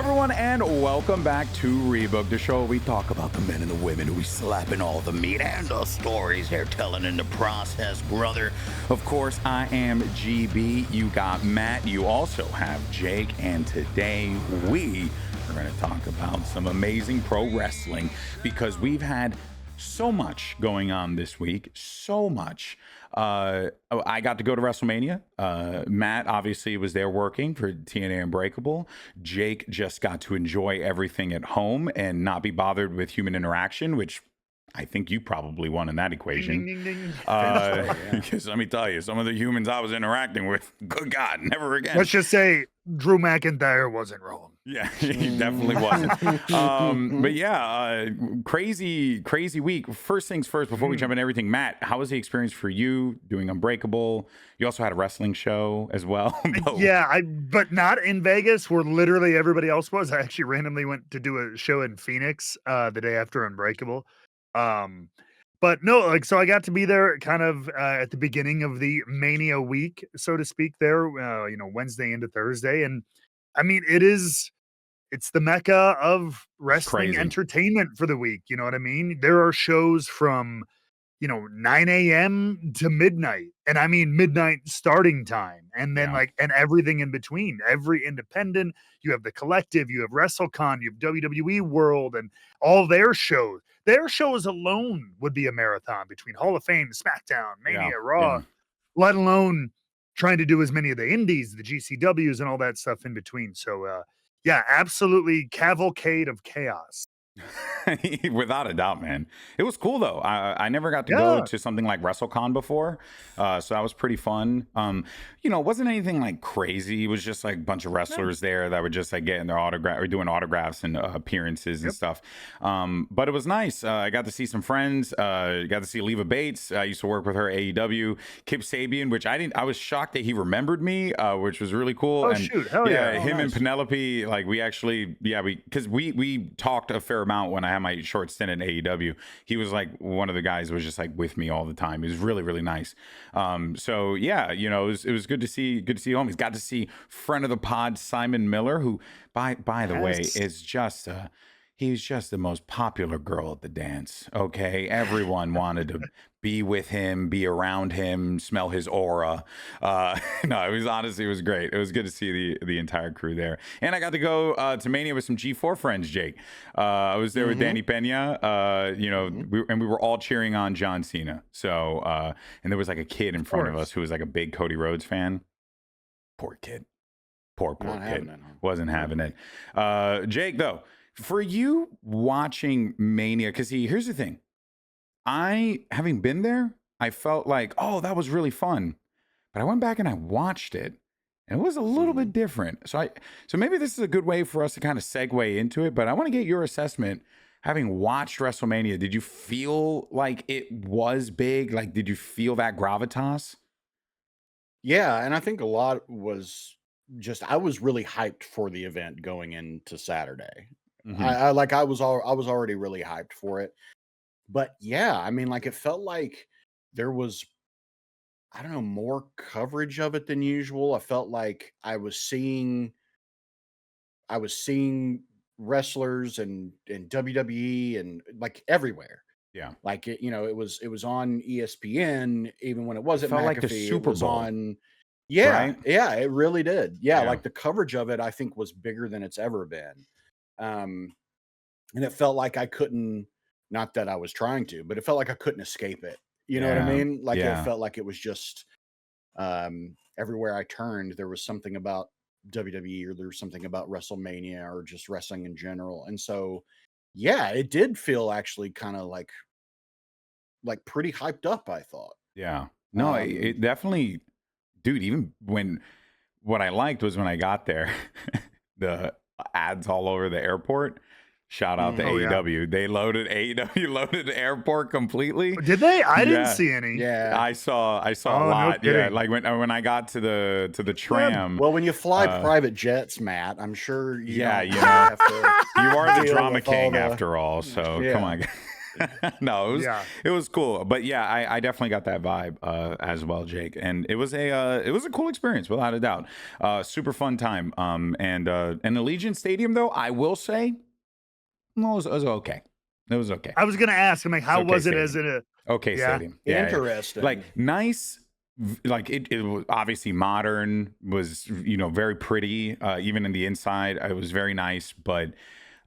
everyone, and welcome back to Rebooked, the show where we talk about the men and the women who we slap in all the meat and the stories they're telling in the process, brother. Of course, I am GB. You got Matt. You also have Jake. And today we are going to talk about some amazing pro wrestling because we've had so much going on this week. So much. I got to go to WrestleMania. Matt obviously was there working for TNA Unbreakable. Jake just got to enjoy everything at home and not be bothered with human interaction, which I think you probably won in that equation. Ding, ding, ding. Because let me tell you, some of the humans I was interacting with, good God, never again. Let's just say Drew McIntyre wasn't wrong. Yeah, he definitely wasn't. But yeah, crazy week. First things first, before we jump into everything, Matt, how was the experience for you doing Unbreakable? You also had a wrestling show as well. Yeah, but not in Vegas where literally everybody else was. I actually randomly went to do a show in Phoenix the day after Unbreakable. But no, like, so I got to be there kind of at the beginning of the Mania week, so to speak, there, Wednesday into Thursday. And I mean, it's the mecca of wrestling entertainment for the week. You know what I mean? There are shows from, 9 a.m. to midnight. And I mean, midnight starting time. And then and everything in between, every independent, you have the Collective, you have WrestleCon, you have WWE World and all their shows. Their shows alone would be a marathon between Hall of Fame, SmackDown, Mania, Raw, let alone trying to do as many of the indies, the GCWs and all that stuff in between. So, yeah, absolutely cavalcade of chaos. Without a doubt, man. It was cool though. I never got to go to something like WrestleCon before, so that was pretty fun. It wasn't anything like crazy. It was just like a bunch of wrestlers there that were just like getting their autograph or doing autographs and appearances and stuff. But it was nice. I got to see some friends. Got to see Leva Bates. I used to work with her at AEW. Kip Sabian, which I was shocked that he remembered me, which was really cool. Oh, shoot, hell yeah. Him and Penelope, like we talked a fair amount when I had my short stint in AEW. He was like one of the guys who was just like with me all the time. He was really, really nice. So yeah, it was good to see homies. Got to see friend of the pod Simon Miller, who by the way is just he's just the most popular girl at the dance. Okay, everyone wanted to be with him, be around him, smell his aura. No, it was great. It was good to see the entire crew there. And I got to go to Mania with some G4 friends, Jake. I was there with Danny Pena, we were all cheering on John Cena. So, and there was like a kid in front of us who was like a big Cody Rhodes fan. Poor kid. Poor kid. Wasn't having it. Jake, though, for you watching Mania, because here's the thing. Having been there, I felt like, oh, that was really fun. But I went back and I watched it, and it was a little bit different. So maybe this is a good way for us to kind of segue into it, but I want to get your assessment. Having watched WrestleMania, did you feel like it was big? Like, did you feel that gravitas? Yeah, and I think a lot was just, I was really hyped for the event going into Saturday. I was already really hyped for it. But yeah, I mean, like, it felt like there was, I don't know, more coverage of it than usual. I felt like I was seeing wrestlers and WWE and like everywhere. Yeah. Like it was on ESPN even when it wasn't. Felt McAfee, like the Super Bowl. On. Yeah, right? Yeah, it really did. Yeah, like the coverage of it, I think, was bigger than it's ever been. And it felt like I couldn't. Not that I was trying to, but it felt like I couldn't escape it. You know what I mean? Like it felt like it was just everywhere I turned, there was something about WWE or there was something about WrestleMania or just wrestling in general. And so, yeah, it did feel actually kind of like pretty hyped up, I thought. Yeah. No, it definitely, dude, even what I liked was when I got there, the ads all over the airport. Shout out to AEW. Yeah. They loaded the airport completely. Did they? I didn't see any. Yeah. I saw a lot. No, yeah. Like when I got to the tram. Well, when you fly private jets, Matt, I'm sure you have to you are the drama king after all. So come on. No, Yeah. it was cool. But yeah, I definitely got that vibe as well, Jake. And it was a cool experience without a doubt. Super fun time. And Allegiant Stadium though, I will say, no, it was okay. It was okay. I was gonna ask. I'm like, how okay was it as stadium. a? Okay Yeah. stadium. Yeah, Interesting. like nice. Like it was obviously modern, was very pretty. Even in the inside, it was very nice. But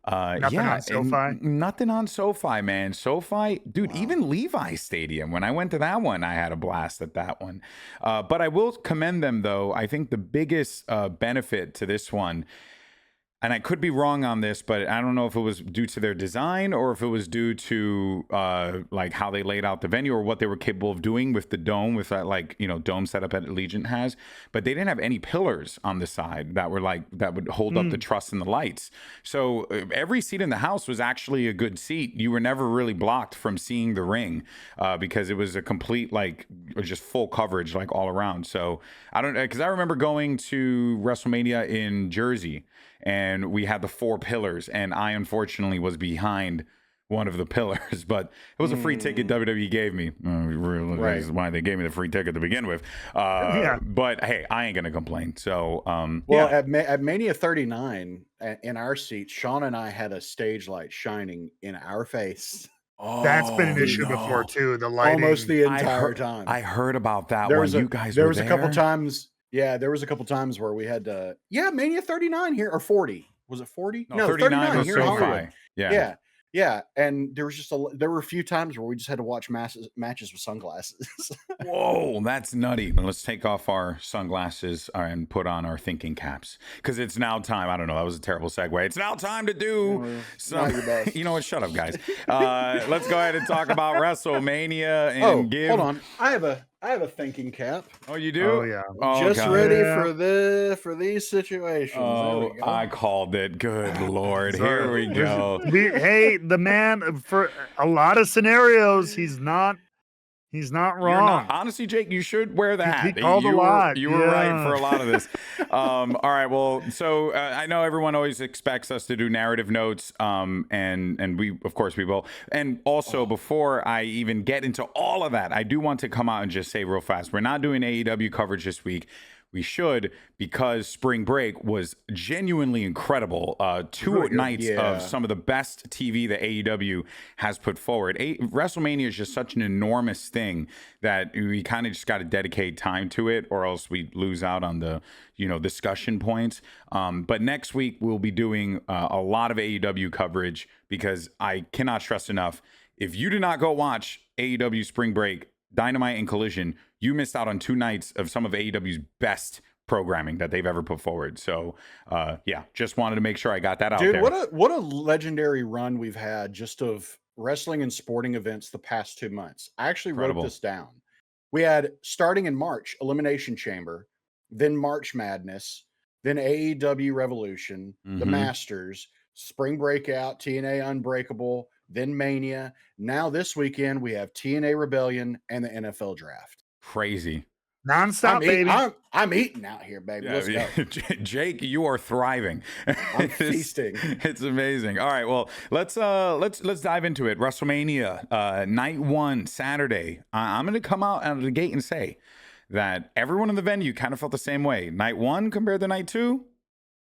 Nothing yeah, on SoFi? nothing on SoFi, man. SoFi, dude. Wow. Even Levi Stadium. When I went to that one, I had a blast at that one. But I will commend them, though. I think the biggest benefit to this one, and I could be wrong on this, but I don't know if it was due to their design or if it was due to like how they laid out the venue or what they were capable of doing with the dome, with that dome setup that Allegiant has. But they didn't have any pillars on the side that would hold up the truss and the lights. So every seat in the house was actually a good seat. You were never really blocked from seeing the ring because it was a complete just full coverage all around. So I remember going to WrestleMania in Jersey. And we had the 4 pillars, and I unfortunately was behind one of the pillars, but it was a free ticket WWE gave me. Right. Is why they gave me the free ticket to begin with. But hey, I ain't gonna complain. So, at Mania 39 in our seats, Sean and I had a stage light shining in our face. That's been an issue before too. The lighting, almost the entire time. I heard about that there one. Was you guys there were was there? A couple times. Yeah, there was a couple times where we had to. Yeah, Mania 39 here or 40. Was it 40? No, 39 was here in Hollywood. SoFi. Yeah. Yeah, and there were a few times where we just had to watch matches with sunglasses. Whoa, that's nutty. Let's take off our sunglasses and put on our thinking caps because it's now time. I don't know. That was a terrible segue. It's now time to do some. You know what? Shut up, guys. Let's go ahead and talk about WrestleMania and give. Hold on. I have a thinking cap. Oh, you do? Oh yeah. Just ready for these situations. Oh, I called it. Good Lord. Here we go. Hey, the man, for a lot of scenarios, he's not wrong. Honestly, Jake, you should wear that. He called a lot. You were right for a lot of this. All right. Well, so I know everyone always expects us to do narrative notes, and we, of course, we will. And also, before I even get into all of that, I do want to come out and just say real fast, we're not doing AEW coverage this week. We should, because spring break was genuinely incredible. 2 nights of some of the best TV that AEW has put forward. WrestleMania is just such an enormous thing that we kind of just got to dedicate time to it, or else we lose out on the discussion points. But next week we'll be doing a lot of AEW coverage, because I cannot stress enough, if you did not go watch AEW spring break, Dynamite and Collision, you missed out on 2 nights of some of AEW's best programming that they've ever put forward. So, just wanted to make sure I got that out there. Dude, what a legendary run we've had just of wrestling and sporting events the past 2 months. I actually wrote this down. We had, starting in March, Elimination Chamber, then March Madness, then AEW Revolution, the Masters, Spring Breakout, TNA Unbreakable, then Mania. Now this weekend we have TNA Rebellion and the NFL Draft. Crazy. Nonstop, baby. I'm eating out here, baby. Let's go. Jake, you are thriving. I'm feasting. It's amazing. All right, well, let's dive into it. WrestleMania, night 1, Saturday. I'm going to come out of the gate and say that everyone in the venue kind of felt the same way. Night 1 compared to night 2,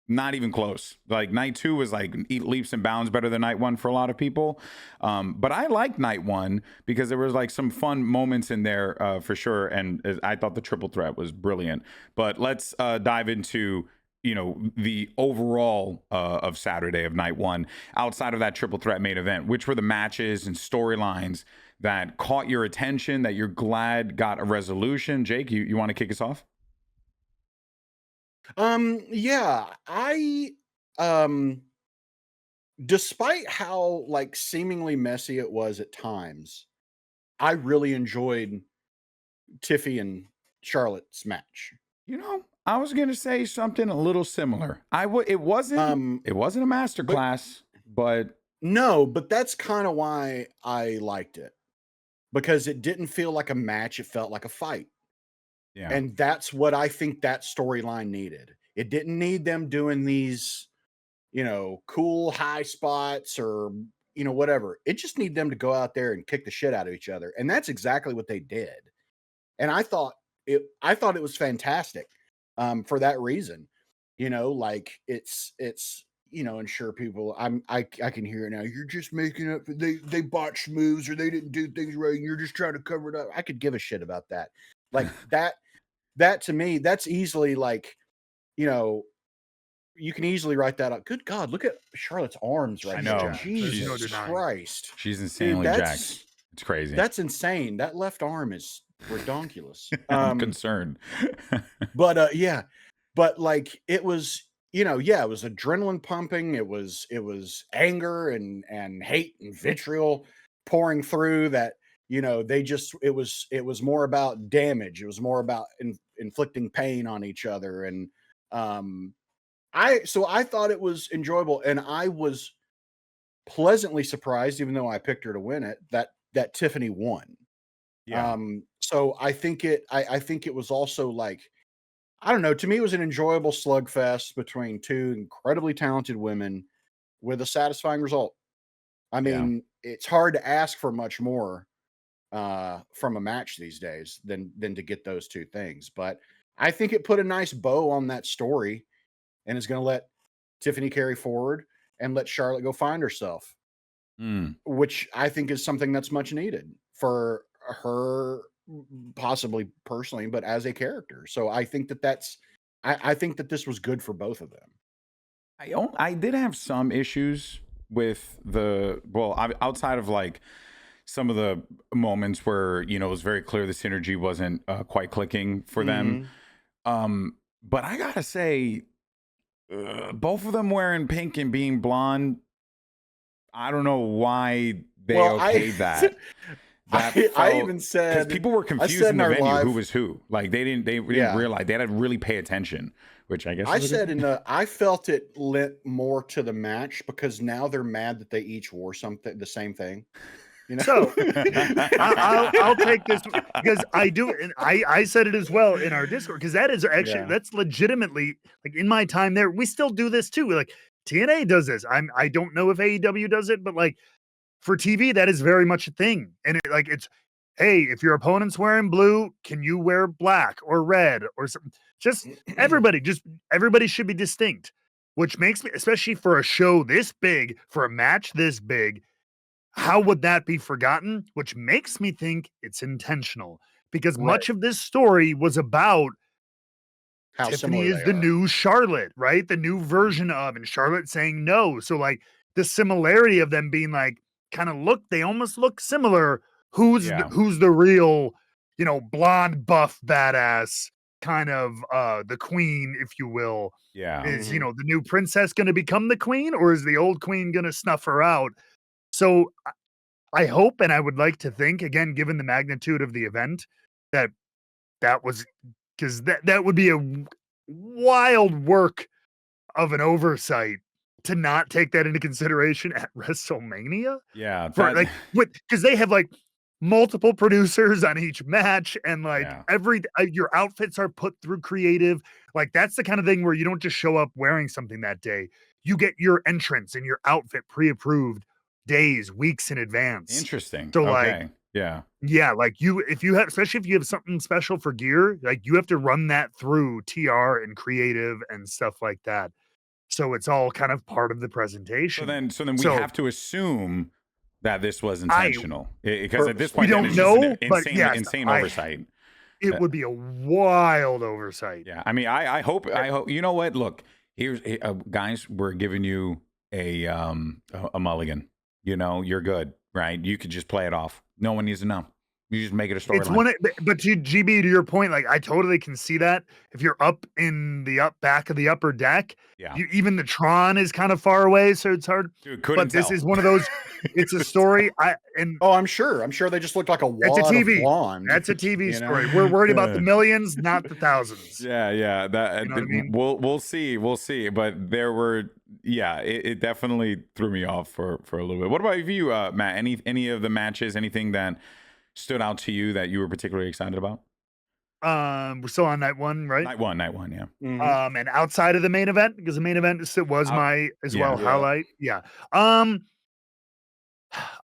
not even close. Night 2 was leaps and bounds better than night 1 for a lot of people. But I liked night 1 because there was some fun moments in there for sure. And I thought the triple threat was brilliant. But let's dive into the overall of Saturday of night 1 outside of that triple threat main event. Which were the matches and storylines that caught your attention, that you're glad got a resolution? Jake, you want to kick us off? I despite how seemingly messy it was at times, I really enjoyed Tiffy and Charlotte's match. I was gonna say something a little similar. It wasn't a masterclass, but no, but that's kind of why I liked it, because it didn't feel like a match, it felt like a fight. Yeah. And that's what I think that storyline needed. It didn't need them doing these, cool high spots or you know, whatever. It just need them to go out there and kick the shit out of each other. And that's exactly what they did. And I thought it was fantastic for that reason. You know, like it's you know, and sure people I can hear it now. You're just making up they botched moves or they didn't do things right and you're just trying to cover it up. I could give a shit about that. Like that to me, that's easily like, you know, you can easily write that up. Good God, look at Charlotte's arms right now. know. Jesus Christ. She's insanely jacked. It's crazy. That's insane. That left arm is redonkulous. I'm concerned. But yeah. But like it was, you know, yeah, it was adrenaline pumping. It was anger and hate and vitriol pouring through that, you know, they just it was more about damage. It was more about inflicting pain on each other. And I thought it was enjoyable, and I was pleasantly surprised, even though I picked her to win it, that Tiffany won. Yeah. So I think it was also like, I don't know, to me it was an enjoyable slugfest between two incredibly talented women with a satisfying result. I mean, it's hard to ask for much more from a match these days than to get those two things. But I think it put a nice bow on that story and is going to let Tiffany carry forward and let Charlotte go find herself, which I think is something that's much needed for her, possibly personally, but as a character. So I think I think that this was good for both of them. I did have some issues with outside of like some of the moments where, you know, it was very clear the synergy wasn't quite clicking for them. But I gotta say, both of them wearing pink and being blonde, I don't know why they okayed that. I even said, because people were confused in the venue who was who. Like they didn't realize. They had to really pay attention, which I guess I felt it lent more to the match because now they're mad that they each wore the same thing. You know? So I'll take this because I do, and I said it as well in our Discord, because that is actually that's legitimately, like, in my time there, we still do this too. Like TNA does this. I don't know if AEW does it, but like for TV, that is very much a thing. And it's, hey, if your opponent's wearing blue, can you wear black or red or something? Just everybody should be distinct, which makes me, especially for a show this big, for a match this big, how would that be forgotten? Which makes me think it's intentional, because much of this story was about how Tiffany is the new Charlotte, right? The new version of, and Charlotte saying no. So like the similarity of them being like, they almost look similar. Who's the real, you know, blonde, buff, badass kind of the queen, if you will? Yeah. Is, you know, the new princess going to become the queen, or is the old queen going to snuff her out? So I hope, and I would like to think, again, given the magnitude of the event, that was, because that would be a wild work of an oversight to not take that into consideration at WrestleMania. Yeah. Because they have like multiple producers on each match, and like your outfits are put through creative. Like that's the kind of thing where you don't just show up wearing something that day. You get your entrance and your outfit pre-approved days, weeks in advance. Interesting. So like, like especially if you have something special for gear, like you have to run that through TR and creative and stuff like that. So it's all kind of part of the presentation. So then we have to assume that this was intentional, because at this point we don't know, insane oversight. It would be a wild oversight. Yeah, I mean, I hope. You know what? Look, here's guys, we're giving you a mulligan. You know, you're good, right? You could just play it off. No one needs to know. You just make it a storyline. But to GB, to your point, like I totally can see that if you're up in the back of the upper deck, even the Tron is kind of far away, so it's hard. Dude, this is one of those. It's a story. I'm sure they just looked like a wad of blonde. That's a TV story. We're worried about the millions, not the thousands. Yeah. That, you know what I mean? We'll see. But there were, it definitely threw me off for a little bit. What about you, Matt? Any of the matches? Anything that stood out to you that you were particularly excited about? We're still on night one, right? Night one, yeah. Mm-hmm. And outside of the main event, because the main event was my highlight. Yeah.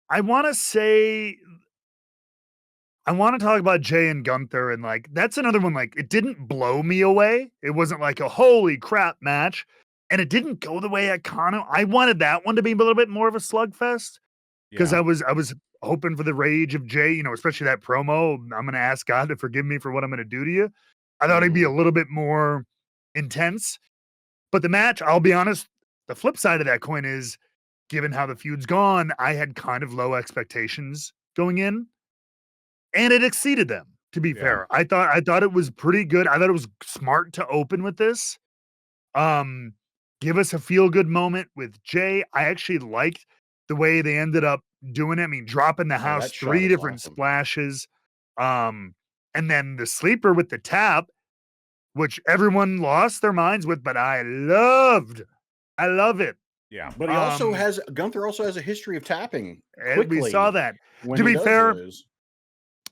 I want to say I want to talk about Jey and Gunther, and like that's another one. Like it didn't blow me away. It wasn't like a holy crap match, and it didn't go the way I wanted that one to be a little bit more of a slugfest because Yeah. I was hoping for the rage of Jey, you know, especially that promo. I'm gonna ask God to forgive me for what I'm gonna do to you. I thought it'd be a little bit more intense, but the match, I'll be honest, the flip side of that coin is, given how the feud's gone, I had kind of low expectations going in. And it exceeded them, to be fair. I thought it was pretty good. I thought it was smart to open with this. Give us a feel-good moment with Jey. I actually liked the way they ended up doing it. I mean, dropping the house, that shot 3 is different awesome. splashes. And then the sleeper with the tap, which everyone lost their minds with, but I loved. I love it. Yeah. But he also has Gunther also has a history of tapping And quickly. we saw that. When To he be does fair, lose.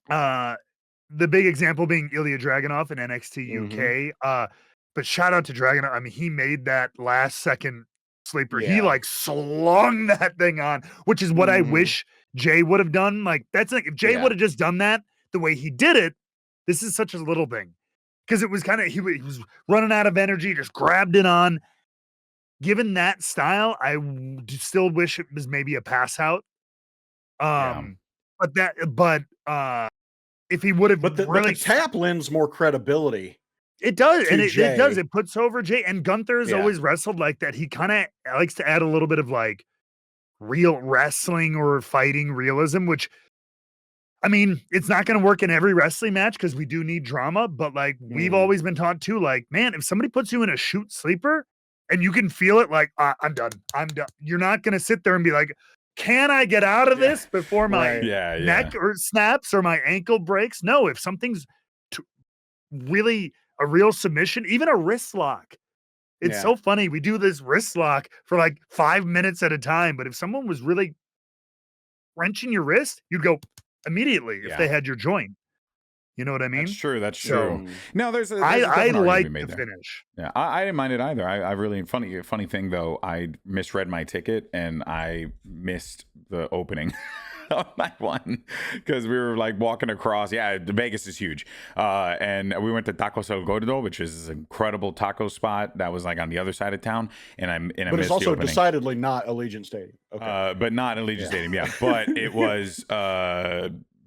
the big example being Ilya Dragunov in NXT UK. But shout out to Dragunov. I mean, he made that last second sleeper. He Yeah. like slung that thing on, which is what I wish Jey would have done. Like that's like if Jey would have just done that the way he did it. This is such a little thing because it was kind of he was running out of energy, just grabbed it on. Given that style, still wish it was maybe a pass out. But if he would have But the tap lends more credibility. It does, and it does. Jey. It puts over Jey, and Gunther's always wrestled like that. He kind of likes to add a little bit of like real wrestling or fighting realism, which I mean, it's not going to work in every wrestling match because we do need drama. But like we've always been taught too, like man, if somebody puts you in a shoot sleeper and you can feel it, like I'm done. You're not going to sit there and be like, can I get out of this before my neck or snaps or my ankle breaks? No, if something's really a real submission, even a wrist lock. It's so funny. We do this wrist lock for like 5 minutes at a time, but if someone was really wrenching your wrist, you'd go immediately if they had your joint. You know what I mean? That's true. That's true. No, there's a I definite argument like to be made the there. finish. Yeah, I didn't mind it either. I really funny thing though. I misread my ticket and I missed the opening on that one because we were like walking across. Yeah, Vegas is huge, and we went to Tacos El Gordo, which is an incredible taco spot that was like on the other side of town. And I But missed it's also the opening. decidedly not Allegiant Stadium. Okay. But not Allegiant Stadium. Yeah, but it was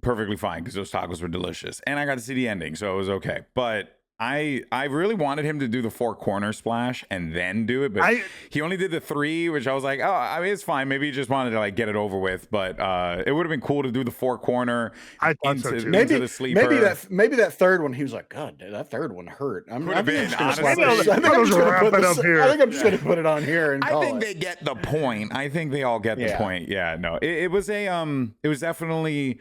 perfectly fine because those tacos were delicious, and I got to see the ending, so it was okay. But I really wanted him to do the 4 corner splash and then do it, but he only did the 3, which I was like, oh, I mean, it's fine. Maybe he just wanted to like get it over with, but it would have been cool to do the 4 corner. I thought so too. Into the sleeper. Maybe that third one, he was like, God, that third one hurt. I think I'm just going to put it on here and I think they get the point. I think they all get the point. Yeah, no, it was definitely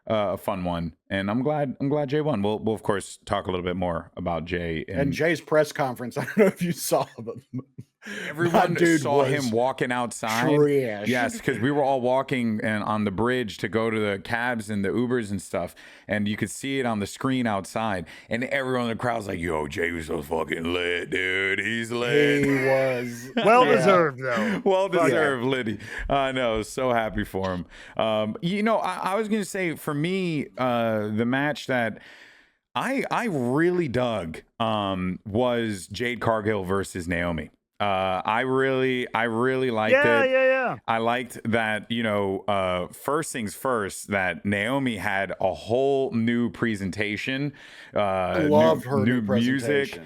a fun one, and I'm glad Jey won. We'll of course talk a little bit more about Jey and Jay's press conference. I don't know if you saw, but everyone saw him walking outside. Trash. Yes, because we were all walking and on the bridge to go to the cabs and the Ubers and stuff, and you could see it on the screen outside, and everyone in the crowd's like, "Yo, Jey was so fucking lit, dude. He's lit." He was well deserved, though. Well deserved, Liddy. I know, so happy for him. I was gonna say for me, the match that I really dug was Jade Cargill versus Naomi. I really liked it. Yeah. I liked that, first things first, that Naomi had a whole new presentation. I love her new music.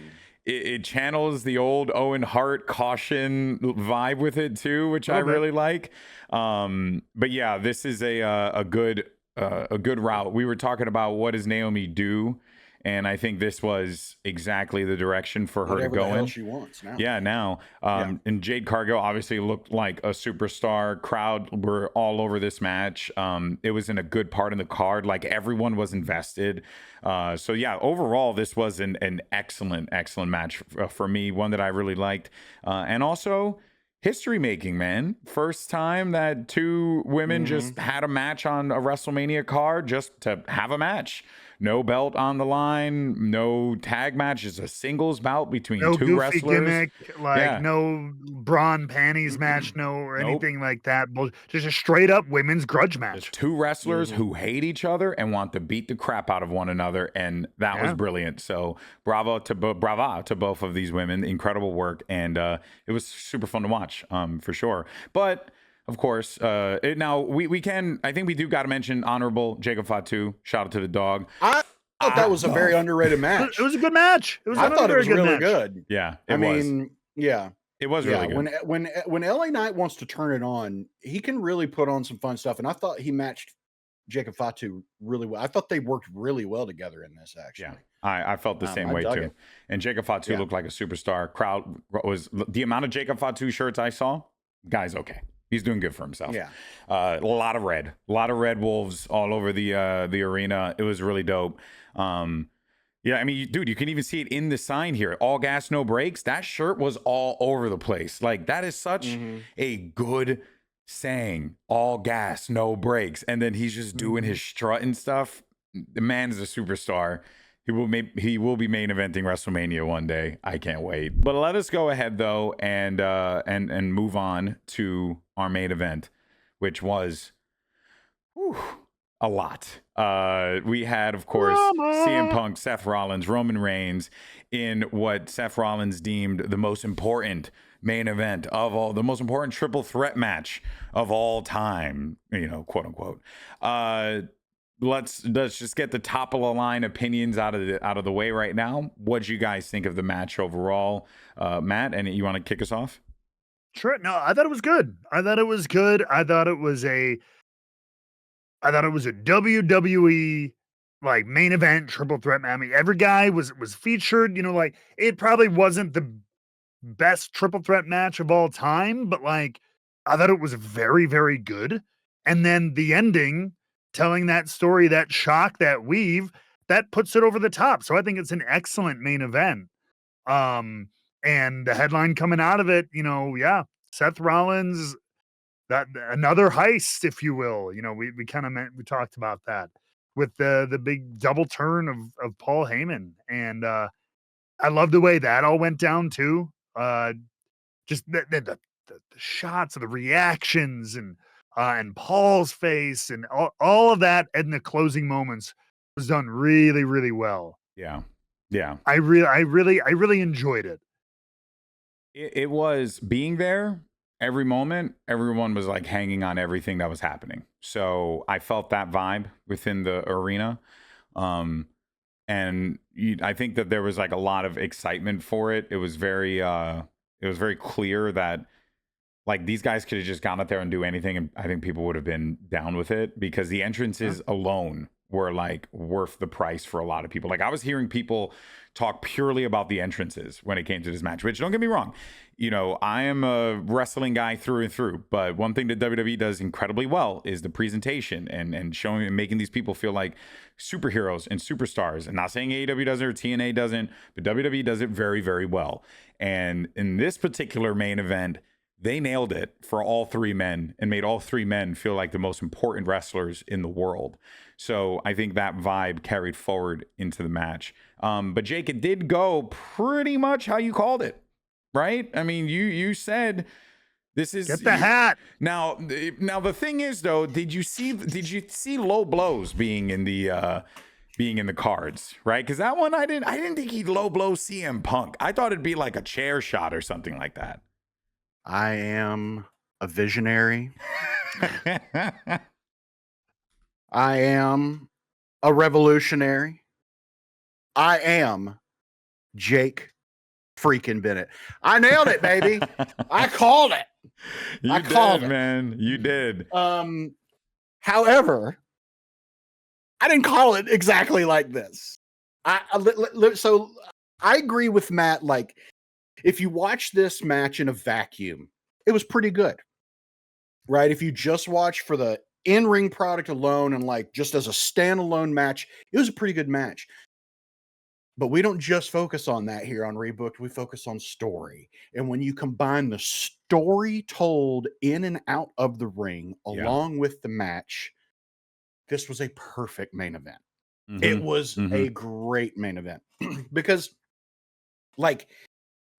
It channels the old Owen Hart caution vibe with it too, which I really like. But yeah, this is a good route. We were talking about what does Naomi do, and I think this was exactly the direction for her to go in. She wants now. Yeah, now. And Jade Cargill obviously looked like a superstar. Crowd were all over this match. It was in a good part of the card. Like everyone was invested. So yeah, overall, this was an excellent match for me. One that I really liked. And also, history making, man. First time that two women just had a match on a WrestleMania card just to have a match. No belt on the line, no tag match. It's a singles bout between No two goofy wrestlers. gimmick, like Yeah. no BRON panties match, no or Nope. anything like that. Just a straight up women's grudge match. Just two wrestlers who hate each other and want to beat the crap out of one another, and that was brilliant. So brava to both of these women. Incredible work, and it was super fun to watch, for sure. But of course, now we can. I think we do got to mention honorable Jacob Fatu. Shout out to the dog. I thought that was a very underrated match. It was a good match. It was. I thought it was really match. good. Yeah, I mean, yeah. It was really good. When LA Knight wants to turn it on, he can really put on some fun stuff. And I thought he matched Jacob Fatu really well. I thought they worked really well together in this, actually. Yeah, I felt the same way too. And Jacob Fatu looked like a superstar. Crowd was the amount of Jacob Fatu shirts I saw. Guy's okay. He's doing good for himself. Yeah. A lot of red wolves all over the arena. It was really dope. Yeah, I mean, dude, you can even see it in the sign here. All gas, no brakes. That shirt was all over the place. Like, that is such a good saying. All gas, no brakes. And then he's just doing his strut and stuff. The man is a superstar. He will be main eventing WrestleMania one day. I can't wait. But let us go ahead though and move on to our main event, which was a lot. We had, of course, CM Punk, Seth Rollins, Roman Reigns in what Seth Rollins deemed the most important main event of all, the most important triple threat match of all time, quote unquote. Let's just get the top of the line opinions out of the way right now. What'd you guys think of the match overall, Matt? And you want to kick us off? Sure. No, I thought it was good. I thought it was a WWE like main event triple threat. I mean, every guy was featured. Like it probably wasn't the best triple threat match of all time, but like I thought it was very, very good. And then the ending, telling that story, that shock, that weave, that puts it over the top. So I think it's an excellent main event. And the headline coming out of it, Seth Rollins, that another heist, if you will. We kind of we talked about that with the big double turn of Paul Heyman. And I love the way that all went down too. Just the shots of the reactions and Paul's face and all of that in the closing moments was done really, really well. Yeah. I really enjoyed it. It was being there every moment. Everyone was like hanging on everything that was happening. So I felt that vibe within the arena. And I think that there was like a lot of excitement for it. It was very clear that like these guys could have just gone out there and do anything, and I think people would have been down with it because the entrances alone were like worth the price for a lot of people. Like I was hearing people talk purely about the entrances when it came to this match, which don't get me wrong, I am a wrestling guy through and through, but one thing that WWE does incredibly well is the presentation and showing and making these people feel like superheroes and superstars. And not saying AEW doesn't or TNA doesn't, but WWE does it very, very well. And in this particular main event, they nailed it for all three men and made all three men feel like the most important wrestlers in the world. So I think that vibe carried forward into the match. But Jake, it did go pretty much how you called it, right? I mean, you said this is get the hat. Now the thing is though, did you see low blows being in the cards, right? Because that one I didn't think he'd low blow CM Punk. I thought it'd be like a chair shot or something like that. I am a visionary. I am a revolutionary. I am Jake freaking Bennett. I nailed it, baby. I called it. You called it, man. You did. However, I didn't call it exactly like this. So I agree with Matt. Like, if you watch this match in a vacuum, it was pretty good, right? If you just watch for the in-ring product alone and like just as a standalone match, it was a pretty good match. But we don't just focus on that here on Rebooked. We focus on story. And when you combine the story told in and out of the ring along with the match, this was a perfect main event. It was a great main event because, like,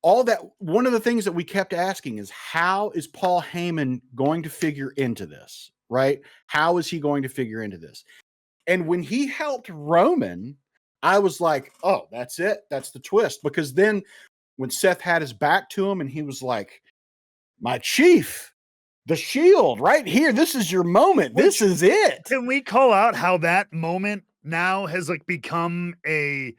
all that, one of the things that we kept asking is, how is Paul Heyman going to figure into this, right? How is he going to figure into this? And when he helped Roman, I was like, oh, that's it. That's the twist. Because then when Seth had his back to him and he was like, my chief, the Shield right here. This is your moment. This is it. Can we call out how that moment now has like become a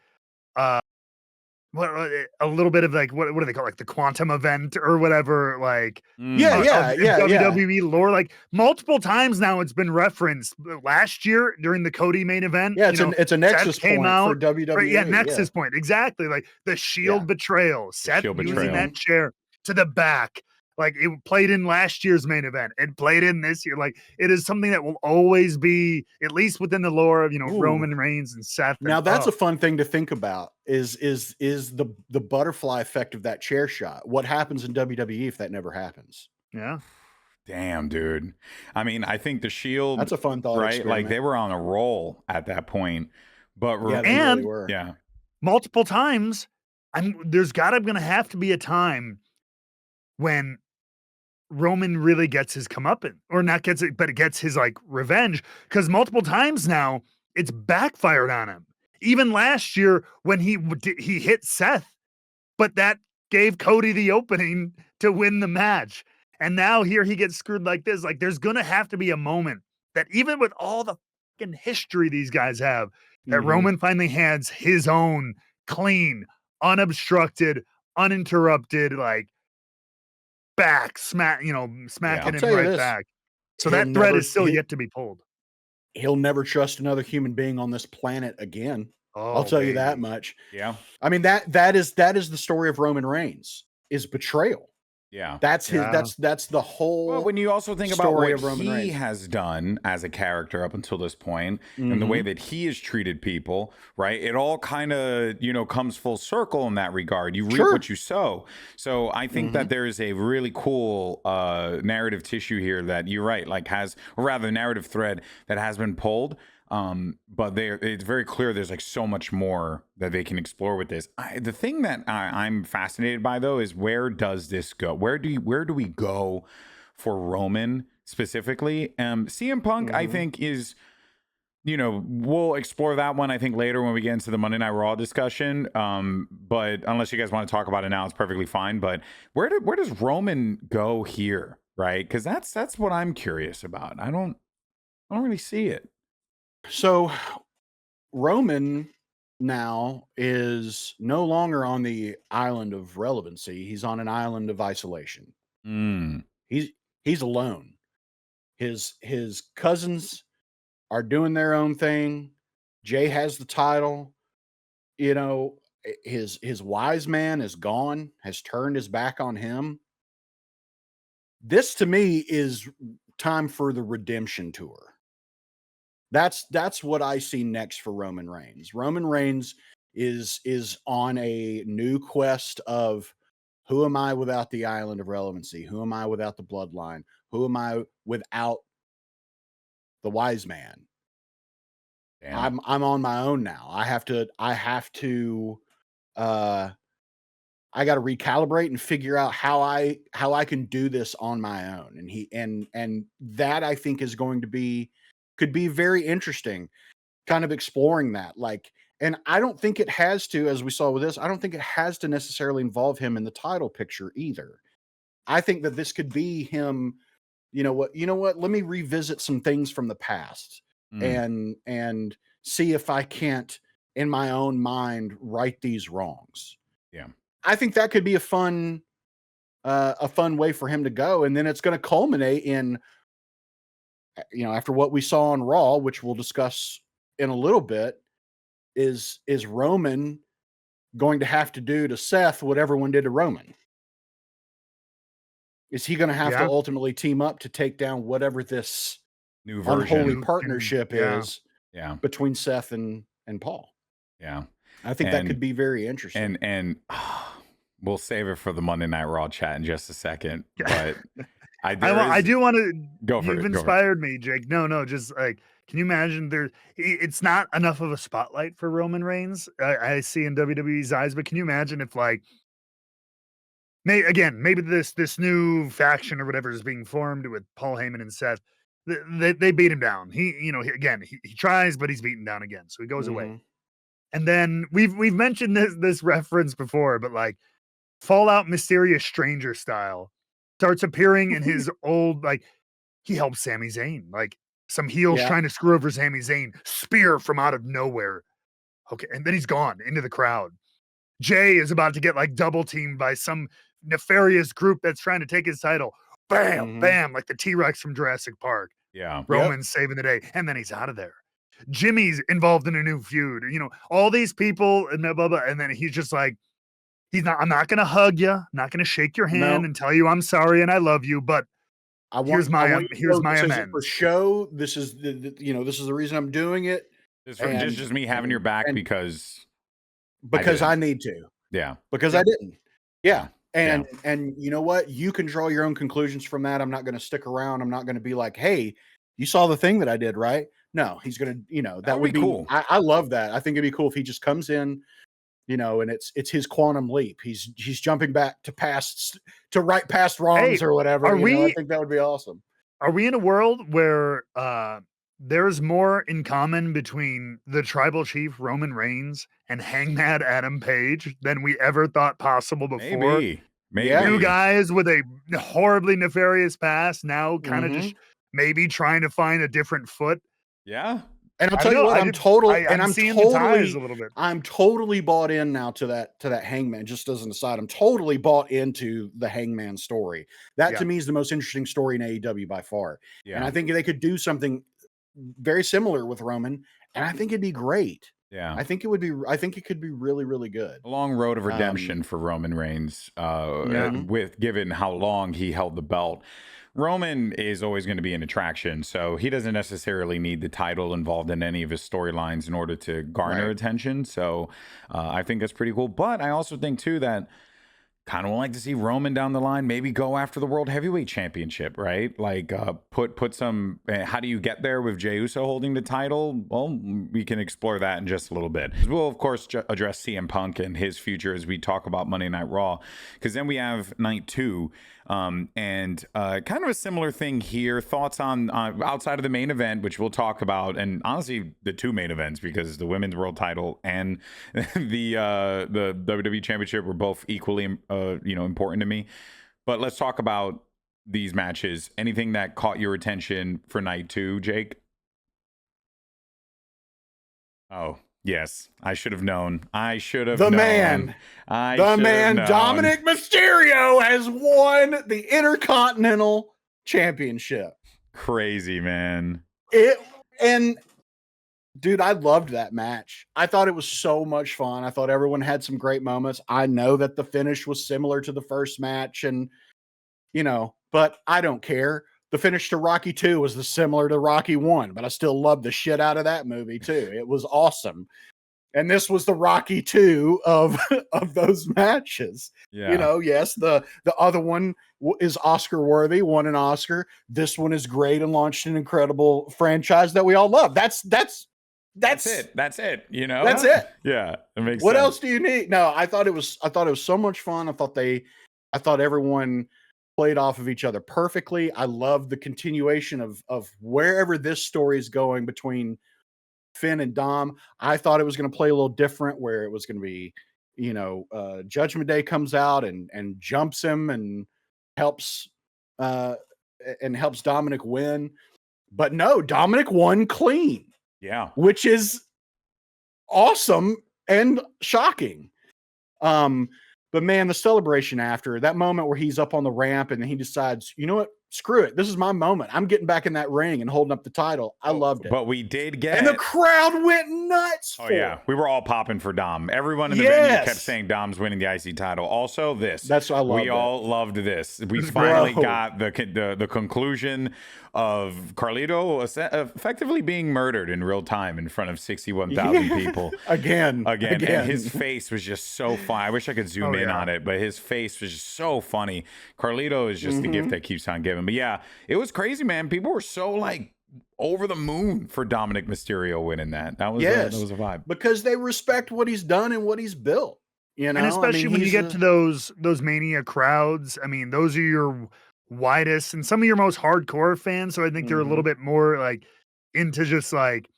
little bit of like, what do they call it? Like the quantum event or whatever, like WWE lore, like multiple times now it's been referenced. Last year during the Cody main event, it's a nexus Seth came point out, for WWE. right, nexus point, exactly, like the Shield betrayal, Seth using that chair to the back. Like it played in last year's main event. It played in this year. Like it is something that will always be, at least within the lore of, Roman Reigns and Seth. Now that's a fun thing to think about is the butterfly effect of that chair shot. What happens in WWE if that never happens? Yeah. Damn, dude. I mean, I think the Shield, that's a fun thought, right? Like they were on a roll at that point, but they really were. Yeah. Multiple times. There's gonna have to be a time when Roman really gets his comeuppance, or not gets it, but it gets his like revenge, because multiple times now it's backfired on him. Even last year when he hit Seth, but that gave Cody the opening to win the match. And now here he gets screwed like this. Like there's gonna have to be a moment that, even with all the fucking history these guys have, that Roman finally has his own clean, unobstructed, uninterrupted, like back smacking him right back. So that thread is still yet to be pulled. He'll never trust another human being on this planet again. I'll tell you that much. Yeah. I mean, that is the story of Roman Reigns, is betrayal. Yeah. That's his that's the whole. Well, when you also think about what he Reigns has done as a character up until this point, and the way that he has treated people, right? It all kind of, comes full circle in that regard. You reap what you sow. So I think that there is a really cool narrative tissue here that you're right, like narrative thread that has been pulled. But it's very clear there's like so much more that they can explore with this. The thing that I'm fascinated by, though, is where does this go? Where do we go for Roman specifically? CM Punk, I think, is, we'll explore that one, I think, later when we get into the Monday Night Raw discussion. But unless you guys want to talk about it now, it's perfectly fine. But where does Roman go here, right? Because that's what I'm curious about. I don't really see it. So Roman now is no longer on the island of relevancy. He's on an island of isolation. He's alone. His cousins are doing their own thing. Jey has the title. His wise man is gone, has turned his back on him. This to me is time for the redemption tour. That's what I see next for Roman Reigns. Roman Reigns is on a new quest of, who am I without the island of relevancy? Who am I without the bloodline? Who am I without the wise man? Damn. I'm on my own now. I got to recalibrate and figure out how I can do this on my own. And that I think is going to could be very interesting, kind of exploring that. Like, and I don't think it has to, as we saw with this, I don't think it has to necessarily involve him in the title picture either. I think that this could be him, you know what, let me revisit some things from the past and see if I can't, in my own mind, right these wrongs. Yeah. I think that could be a fun way for him to go. And then it's going to culminate in, after what we saw on Raw, which we'll discuss in a little bit, is Roman going to have to do to Seth what everyone did to Roman? Is he going to have to ultimately team up to take down whatever this new version unholy partnership is Yeah. between Seth and Paul? Yeah. I think that could be very interesting. And we'll save it for the Monday Night Raw chat in just a second. But I do want to go for it. You've inspired me, Jake. No, just like, can you imagine it's not enough of a spotlight for Roman Reigns, I see in WWE's eyes, but can you imagine if like maybe this new faction or whatever is being formed with Paul Heyman and Seth, they beat him down. He tries, but he's beaten down again. So he goes away. And then we've mentioned this reference before, but like Fallout Mysterious Stranger style starts appearing in his old, like, he helps Sami Zayn, like some heels trying to screw over Sami Zayn, spear from out of nowhere. Okay, and then he's gone into the crowd. Jey is about to get like double teamed by some nefarious group that's trying to take his title. Bam, bam, like the T-Rex from Jurassic Park. Yeah. Roman's saving the day, and then he's out of there. Jimmy's involved in a new feud. All these people and blah, blah, blah, and then he's just like, I'm not going to hug you. I'm not going to shake your hand and tell you I'm sorry and I love you, but here's my amends. For show, this is this is the reason I'm doing it. It's just me having your back because I need to. Yeah. Because I didn't. Yeah. And you know what? You can draw your own conclusions from that. I'm not going to stick around. I'm not going to be like, hey, you saw the thing that I did, right? No, he's going to, that would be cool. I love that. I think it'd be cool if he just comes in, and it's his quantum leap. He's jumping back to right past wrongs or whatever. I think that would be awesome. Are we in a world where there's more in common between the tribal chief Roman Reigns and Hangman Adam Page than we ever thought possible before? Maybe. Two guys with a horribly nefarious past now kind of just maybe trying to find a different foot. Yeah. And I'll tell you what, I'm totally bought in now to that Hangman. Just as an aside, I'm totally bought into the Hangman story. That to me is the most interesting story in AEW by far. Yeah. And I think they could do something very similar with Roman, and I think it'd be great. Yeah. I think it could be really, really good. A long road of redemption for Roman Reigns, with given how long he held the belt. Roman is always going to be an attraction, so he doesn't necessarily need the title involved in any of his storylines in order to garner attention. So I think that's pretty cool. But I also think, too, that kind of would like to see Roman down the line maybe go after the World Heavyweight Championship, right? Like put some, how do you get there with Jey Uso holding the title? Well, we can explore that in just a little bit. We'll, of course, address CM Punk and his future as we talk about Monday Night Raw, because then we have night 2. And kind of a similar thing here. Thoughts on outside of the main event, which we'll talk about, and honestly, the 2 main events, because the women's world title and the WWE Championship were both equally important to me. But let's talk about these matches. Anything that caught your attention for night 2, Jake? Oh. Yes, I should have known. The man, Dominic Mysterio has won the Intercontinental Championship. Crazy, man. Dude, I loved that match. I thought it was so much fun. I thought everyone had some great moments. I know that the finish was similar to the first match, and but I don't care. The finish to Rocky 2 was similar to Rocky 1, but I still loved the shit out of that movie too. It was awesome. And this was the Rocky 2 of those matches. Yeah. Yes, the other one is Oscar worthy, won an Oscar. This one is great and launched an incredible franchise that we all love. That's it. That's it. That's it. Yeah, it makes what sense. else do you need? No, I thought it was so much fun. I thought everyone played off of each other perfectly. I love the continuation of wherever this story is going between Finn and Dom. I thought it was going to play a little different, where it was going to be, Judgment Day comes out and jumps him and helps Dominic win. But no, Dominic won clean. Yeah. Which is awesome and shocking. But man, the celebration after that moment where he's up on the ramp and he decides, you know what? screw it. This is my moment. I'm getting back in that ring and holding up the title. I loved it. But we did get... And the crowd went nuts for it. We were all popping for Dom. Everyone in the venue kept saying Dom's winning the IC title. Also this. That's what I loved. We all loved this. We finally got the conclusion of Carlito effectively being murdered in real time in front of 61,000 people. Again. And his face was just so funny. I wish I could zoom in on it, but his face was just so funny. Carlito is just the gift that keeps on giving. But yeah, it was crazy, man. People were so like over the moon for Dominic Mysterio winning that. That was a vibe. Because they respect what he's done and what he's built. You know, and especially when you get to those Mania crowds, I mean, those are your widest and some of your most hardcore fans. So I think they're a little bit more like into just like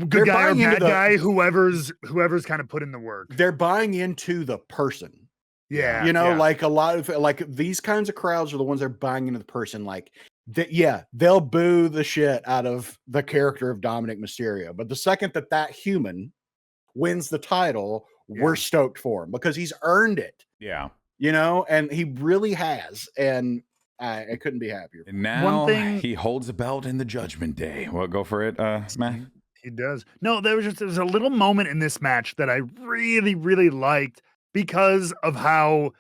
good guy or bad guy, whoever's kind of put in the work. They're buying into the person. Yeah. You know, like a lot of like these kinds of crowds are the ones that are buying into the person. Like they'll boo the shit out of the character of Dominic Mysterio. But the second that human wins the title, we're stoked for him because he's earned it. Yeah. You know, and he really has. And I couldn't be happier. And now he holds a belt in the Judgment Day. Well, go for it, Matt. He does. No, there was a little moment in this match that I really, really liked because of how,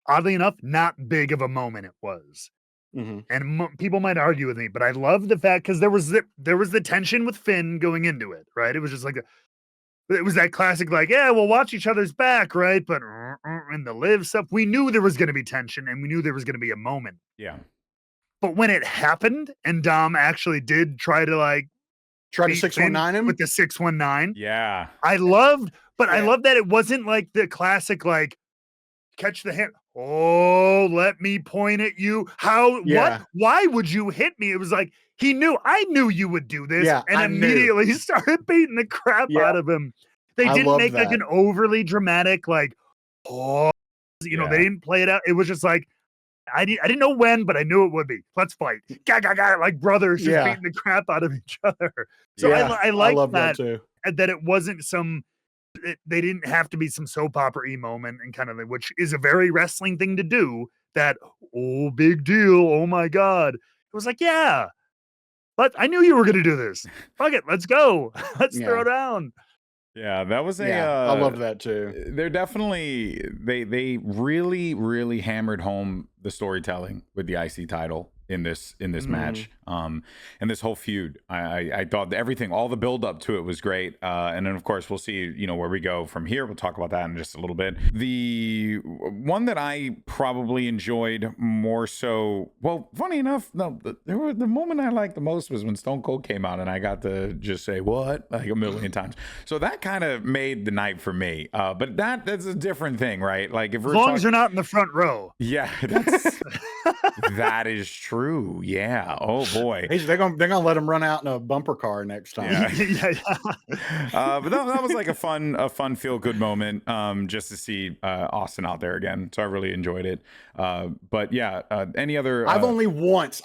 oddly enough, not big of a moment it was. And people might argue with me, but I love the fact because there was the tension with Finn going into it, right? It was just like it was that classic, like, yeah, we'll watch each other's back, right? But and the live stuff, we knew there was going to be tension and we knew there was going to be a moment. Yeah. But when it happened and Dom actually did try to 619 him with the 619. Yeah. I loved that it wasn't like the classic, like, catch the hand. Oh, let me point at you. What? Why would you hit me? It was like, I knew you would do this. Yeah, and immediately started beating the crap out of him. They didn't make like an overly dramatic, like, they didn't play it out. It was just like, I didn't know when, but I knew it would be. Let's fight. Like brothers just beating the crap out of each other. So I like that too. That it wasn't they didn't have to be some soap opera-y moment and kind of which is a very wrestling thing to do. That, big deal. Oh my God. It was like, yeah, but I knew you were going to do this. Fuck it. Let's go. Let's throw down. Yeah, that was I loved that too. They're definitely they really, really hammered home the storytelling with the IC title in this match. And this whole feud. I thought everything, all the build up to it was great. And then of course we'll see, where we go from here. We'll talk about that in just a little bit. The one that I probably enjoyed more so, well, funny enough, the moment I liked the most was when Stone Cold came out and I got to just say what like a million times. So that kind of made the night for me. But that's a different thing, right? Like if we're as long as you're not in the front row. Yeah, that is true. Yeah. Oh boy. They're gonna let him run out in a bumper car next time. But that was like a fun feel good moment. Just to see Austin out there again. So I really enjoyed it. But yeah. Any other? I've only once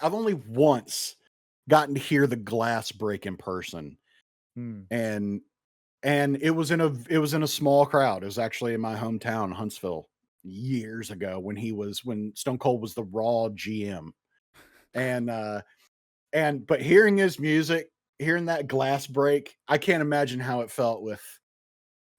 gotten to hear the glass break in person, and it was in a small crowd. It was actually in my hometown, Huntsville, years ago when Stone Cold was the Raw GM. But hearing his music, hearing that glass break, I can't imagine how it felt with,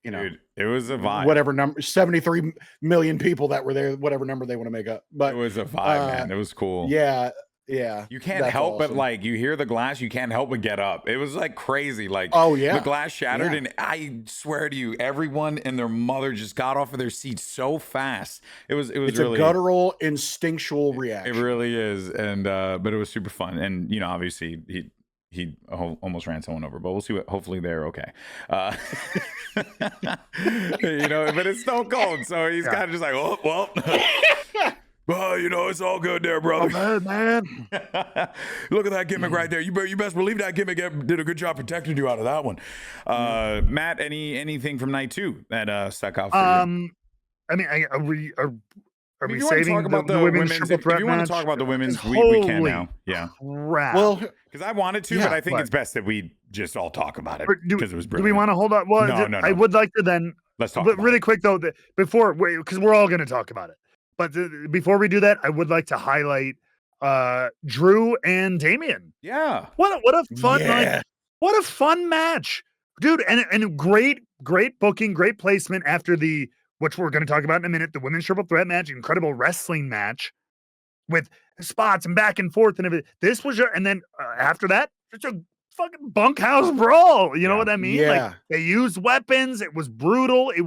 Dude, it was a vibe. Whatever number, 73 million people that were there, whatever number they want to make up. But it was a vibe, man. It was cool. Yeah. You can't help but like you hear the glass, you can't help but get up. It was like crazy. Like the glass shattered, and I swear to you, everyone and their mother just got off of their seats so fast. It's really a guttural, instinctual reaction. It really is, and but it was super fun. And obviously he almost ran someone over, but we'll see hopefully they're okay. But it's Stone Cold, so he's kind of just like, oh well. Well, it's all good there, brother. Oh, man. Look at that gimmick right there. You best believe that gimmick did a good job protecting you out of that one. Matt, anything from night 2 that stuck out for you? I mean, are we saving talk about the women's triple threat If you match? want to talk about the women's, we can now. Yeah. Crap. Well, because I wanted to, but I think it's best that we just all talk about it because it was brilliant. Do we want to hold on? Well, no. I would like to then. Let's talk. But really quick though, because we're all going to talk about it. But before we do that, I would like to highlight Drew and Damian. Yeah. What a fun what a fun match, dude! And great booking, great placement after which we're going to talk about in a minute, the women's triple threat match, incredible wrestling match with spots and back and forth and everything. This was and then after that, it's a fucking bunkhouse brawl. You know what I mean? Yeah. Like they used weapons. It was brutal. It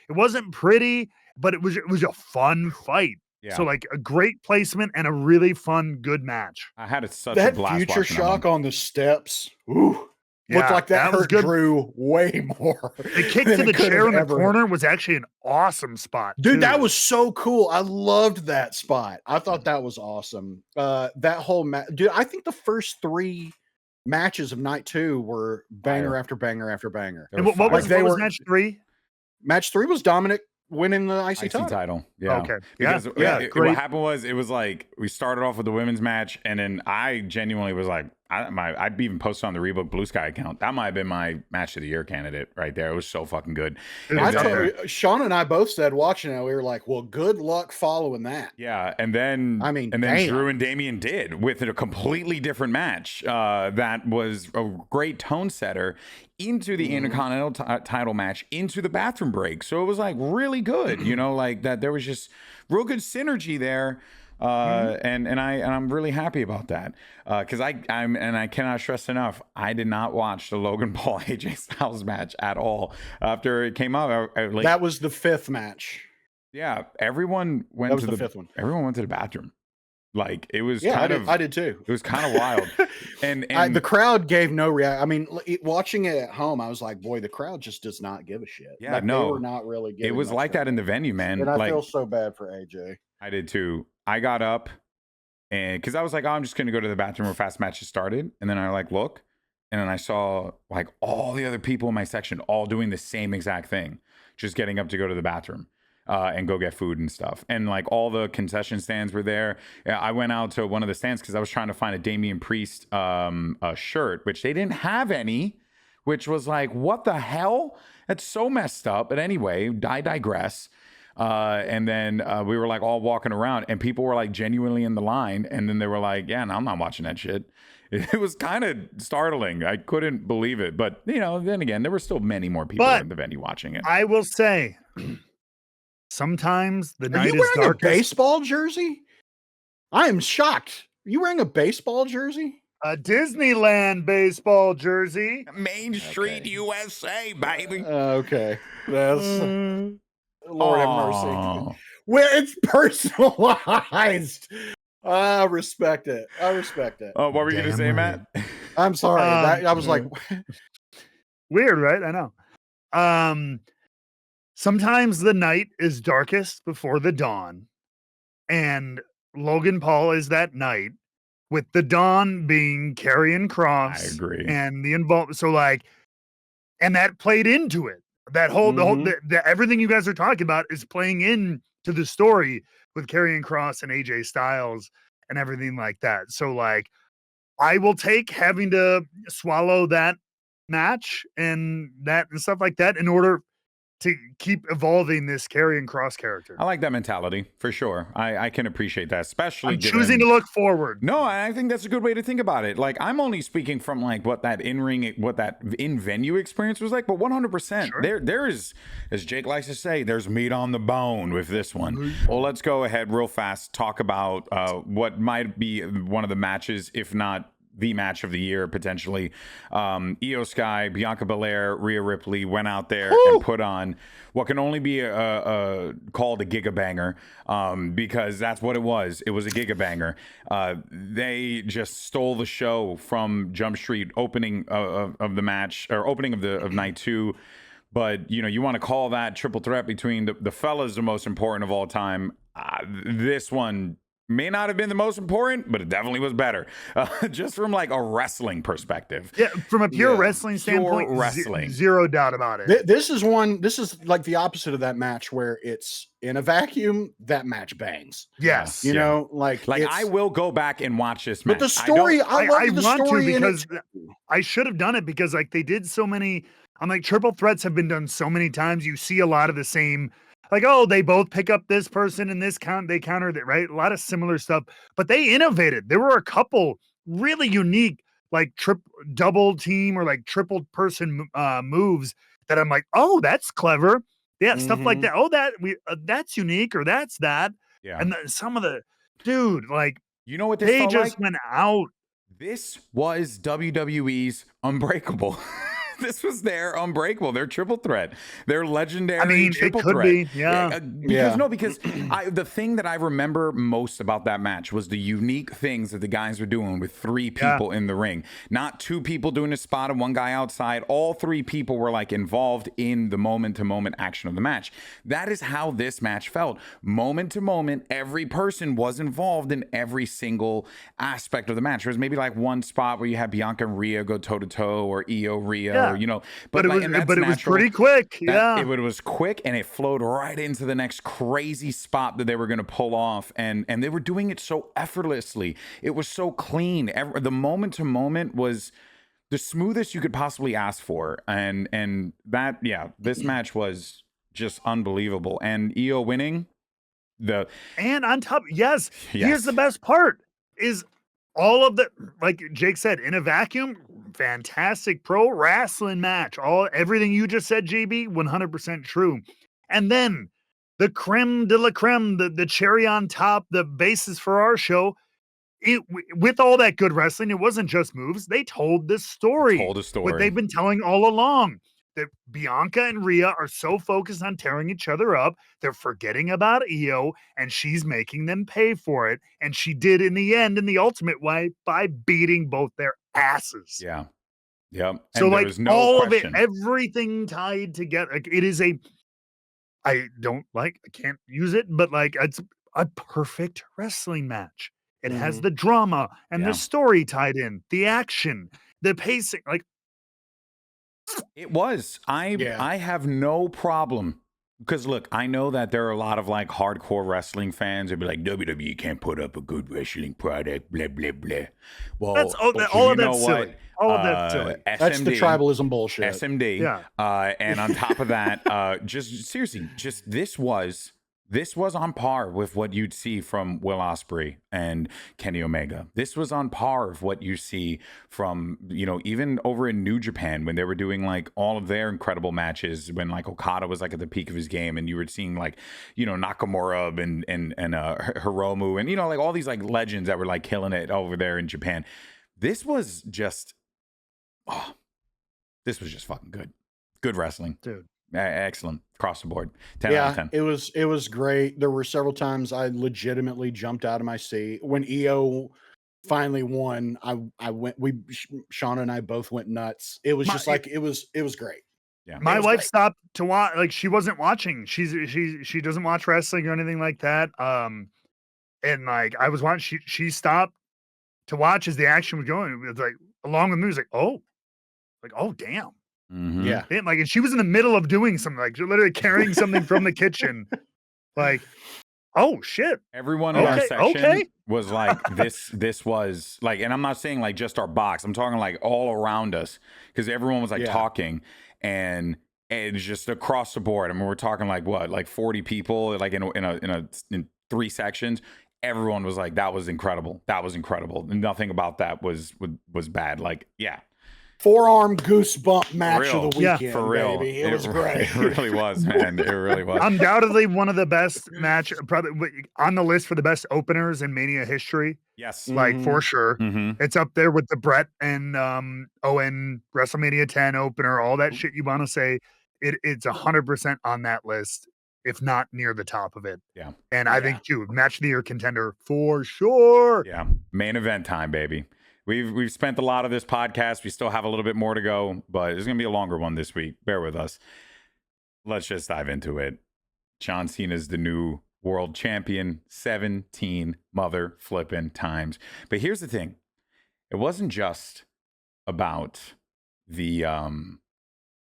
wasn't pretty, but it was a fun fight. Yeah. So like a great placement and a really fun, good match. I had such a blast. That future shock on the steps. Ooh. Looked like that hurt Drew way more. The kick to the chair in the corner was actually an awesome spot. Dude, that was so cool. I loved that spot. I thought that was awesome. That whole match. Dude, I think the first 3 matches of night 2 were banger after banger after banger. And what was match 3? Match 3 was Dominic winning the IC title. Yeah. Okay. Because what happened was it was like we started off with the women's match, and then I genuinely was like, I'd even posted on the Rebooked Blue Sky account. That might have been my match of the year candidate right there. It was so fucking good. Sean and I both said watching it, we were like, well, good luck following that. Yeah. And then Drew and Damian did with a completely different match. That was a great tone setter into the Intercontinental title match, into the bathroom break. So it was like really good, like that there was just real good synergy there. And I'm really happy about that. Cause I cannot stress enough, I did not watch the Logan Paul AJ Styles match at all after it came out. That was the 5th match. Yeah. Everyone went to the 5th one. Everyone went to the bathroom. Like it was I did too. It was kind of wild. And the crowd gave no reaction. I mean, watching it at home, I was like, boy, the crowd just does not give a shit. Yeah, they were not really giving. It was like that in the venue, man. And I feel so bad for AJ. I did too. I got up and because I was like, I'm just gonna go to the bathroom where fast matches started. And then I look, and then I saw like all the other people in my section all doing the same exact thing, just getting up to go to the bathroom. And go get food and stuff. And like all the concession stands were there. I went out to one of the stands because I was trying to find a Damian Priest shirt, which they didn't have any, which was like, what the hell? That's so messed up. But anyway, I digress. And then we were like all walking around and people were like genuinely in the line. And then they were like, yeah, no, I'm not watching that shit. It was kind of startling. I couldn't believe it. But, then again, there were still many more people in the venue watching it. I will say... Sometimes the night is darkest. Are you wearing a baseball jersey? I am shocked. Are you wearing a baseball jersey? A Disneyland baseball jersey. Main Street, USA, baby. Okay. That's Lord have mercy. Where it's personalized. I respect it. Oh, what were you going to say, Matt? I'm sorry. I was like... Weird, right? I know. Sometimes the night is darkest before the dawn, and Logan Paul is that night, with the dawn being Karrion Kross. I agree. And the involvement. So and that played into it. That whole, everything you guys are talking about is playing into the story with Karrion Kross and AJ Styles and everything like that. So I will take having to swallow that match and stuff like that in order to keep evolving this Karrion Kross character. I like that mentality for sure. I can appreciate that, especially choosing to look forward. No, I think that's a good way to think about it. Like I'm only speaking from what that in-venue experience was like, but 100%. Sure. There is, as Jake likes to say, there's meat on the bone with this one. Well, let's go ahead real fast, talk about what might be one of the matches, if not the match of the year potentially. Iyo Sky, Bianca Belair, Rhea Ripley went out there and put on what can only be called a giga banger, because that's what it was. It was a giga banger. They just stole the show from Jump Street opening of the match, or opening of night 2. But you want to call that triple threat between the fellas the most important of all time. This one may not have been the most important, but it definitely was better. Just from a wrestling perspective. Yeah, from a pure wrestling standpoint, wrestling. Zero doubt about it. This is like the opposite of that match where it's in a vacuum, that match bangs. Yes. You know, I will go back and watch this match. But the story, I want to because I should have done it because they did so many. I'm like, triple threats have been done so many times. You see a lot of the same like, oh, they both pick up this person and this they countered it, right? A lot of similar stuff, but they innovated. There were a couple really unique, like double team or like triple person moves that I'm like, oh, that's clever. Yeah, stuff like that. Oh, that's unique, or that's that. Yeah. And some of the dude, like, you know what this they felt just like? went out. This was WWE's Unbreakable. This was their Unbreakable, their triple threat, their legendary triple threat. Be, yeah. Because the thing that I remember most about that match was the unique things that the guys were doing with 3 people in the ring. Not 2 people doing a spot and 1 guy outside. All 3 people were like involved in the moment-to-moment action of the match. That is how this match felt. Moment to moment, every person was involved in every single aspect of the match. There was maybe like one spot where you had Bianca and Rhea go toe-to-toe, or Iyo, Rhea, you know, but it was pretty quick. It was quick, and it flowed right into the next crazy spot that they were going to pull off, and they were doing it so effortlessly. It was so clean. The moment to moment was the smoothest you could possibly ask for, and that, this match was just unbelievable. And Iyo winning and on top, here's the best part is all of the, like Jake said, in a vacuum, fantastic pro wrestling match. Everything you just said, JB, 100% true. And then the creme de la creme, the cherry on top, the basis for our show. With all that good wrestling, it wasn't just moves. They told the story. What they've been telling all along. That Bianca and Rhea are so focused on tearing each other up, they're forgetting about Iyo, and she's making them pay for it. And she did in the end, in the ultimate way, by beating both their asses. Yeah. Yep. So like all of it, everything tied together. Like, it is I can't use it, but like it's a perfect wrestling match. It has the drama and the story tied in, the action, the pacing, like. It was. I have no problem, because look, I know that there are a lot of like hardcore wrestling fans who'd be like, WWE can't put up a good wrestling product, blah blah blah. Well, that's all of that's silly. All of that's silly. SMD, that's the tribalism bullshit. SMD. And on top of that, just seriously, this was on par with what you'd see from Will Ospreay and Kenny Omega. This was on par with what you see from, even over in New Japan, when they were doing like all of their incredible matches, when like Okada was like at the peak of his game, and you were seeing like, Nakamura and Hiromu and, like all these like legends that were like killing it over there in Japan. This was just fucking good. Good wrestling. Dude. Excellent across the board. 10 out of 10. It was great. There were several times I legitimately jumped out of my seat when Iyo finally won. Sean and I both went nuts. It was it was great. Yeah. My wife stopped to watch. Like, she wasn't watching. She doesn't watch wrestling or anything like that. And like I was watching, she stopped to watch as the action was going. It was like along with me, it was like, oh damn. Mm-hmm. Yeah. And like, and she was in the middle of doing something, like literally carrying something from the kitchen. Like, oh shit. Everyone in our section was like, this was like, and I'm not saying like just our box, I'm talking like all around us, because everyone was like talking, and it's just across the board. I mean, we're talking like what, like 40 people, like in 3 sections. Everyone was like, that was incredible. That was incredible. Nothing about that was bad. Like, yeah. Forearm goosebump match of the weekend, for real. Baby. It was great. It really was, man. It really was. Undoubtedly one of the best match, probably on the list for the best openers in Mania history. Yes. Like, for sure. Mm-hmm. It's up there with the Brett and Owen WrestleMania 10 opener, all that shit you want to say. It's 100% on that list, if not near the top of it. Yeah. And I think, too, match of the year contender for sure. Yeah. Main event time, baby. We've spent a lot of this podcast. We still have a little bit more to go, but it's going to be a longer one this week. Bear with us. Let's just dive into it. John Cena's the new world champion, 17 mother flipping times. But here's the thing. It wasn't just about the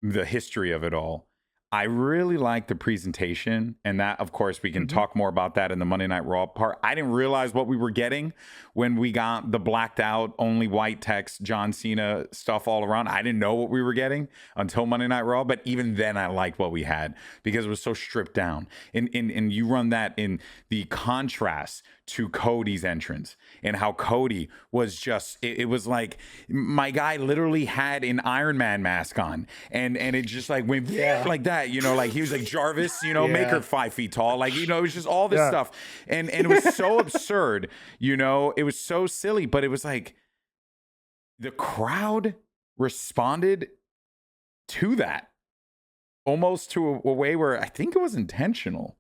history of it all. I really like the presentation, and that, of course, we can talk more about that in the Monday Night Raw part. I didn't realize what we were getting when we got the blacked out, only white text, John Cena stuff all around. I didn't know what we were getting until Monday Night Raw, but even then I liked what we had because it was so stripped down. And you run that in the contrast to Cody's entrance and how Cody was just, it was like my guy literally had an Iron Man mask on and it just like went like that, you know, like he was like Jarvis, you know, make her 5 feet tall. Like, you know, it was just all this stuff. And it was so absurd, you know, it was so silly, but it was like the crowd responded to that almost to a way where I think it was intentional.